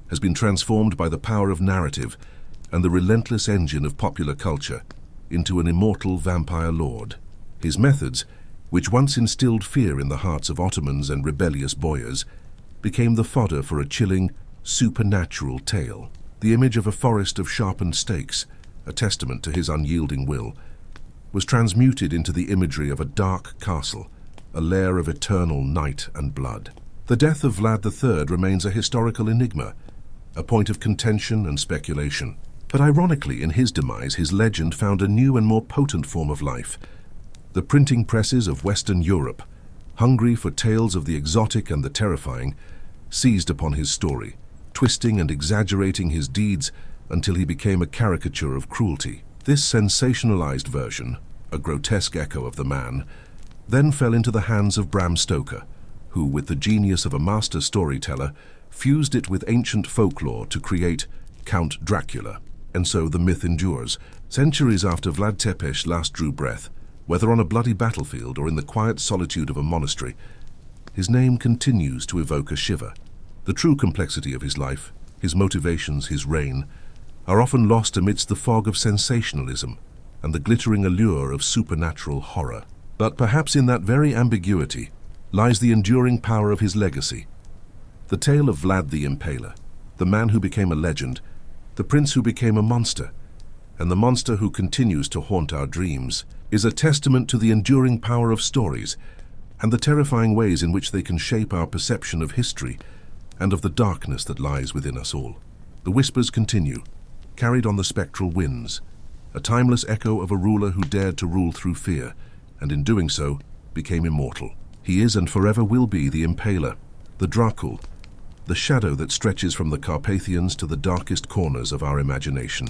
has been transformed by the power of narrative and the relentless engine of popular culture into an immortal vampire lord. His methods, which once instilled fear in the hearts of Ottomans and rebellious boyars, became the fodder for a chilling, supernatural tale. The image of a forest of sharpened stakes, a testament to his unyielding will, was transmuted into the imagery of a dark castle, a lair of eternal night and blood. The death of Vlad III remains a historical enigma, a point of contention and speculation. But ironically, in his demise, his legend found a new and more potent form of life. The printing presses of Western Europe, hungry for tales of the exotic and the terrifying, seized upon his story, twisting and exaggerating his deeds until he became a caricature of cruelty. This sensationalized version, a grotesque echo of the man, then fell into the hands of Bram Stoker, who, with the genius of a master storyteller, fused it with ancient folklore to create Count Dracula. And so the myth endures. Centuries after Vlad Tepes last drew breath, whether on a bloody battlefield or in the quiet solitude of a monastery, his name continues to evoke a shiver. The true complexity of his life, his motivations, his reign, are often lost amidst the fog of sensationalism and the glittering allure of supernatural horror. But perhaps in that very ambiguity lies the enduring power of his legacy. The tale of Vlad the Impaler, the man who became a legend, the prince who became a monster, and the monster who continues to haunt our dreams, is a testament to the enduring power of stories and the terrifying ways in which they can shape our perception of history and of the darkness that lies within us all. The whispers continue, carried on the spectral winds, a timeless echo of a ruler who dared to rule through fear, and in doing so, became immortal. He is and forever will be the Impaler, the Dracul, the shadow that stretches from the Carpathians to the darkest corners of our imagination.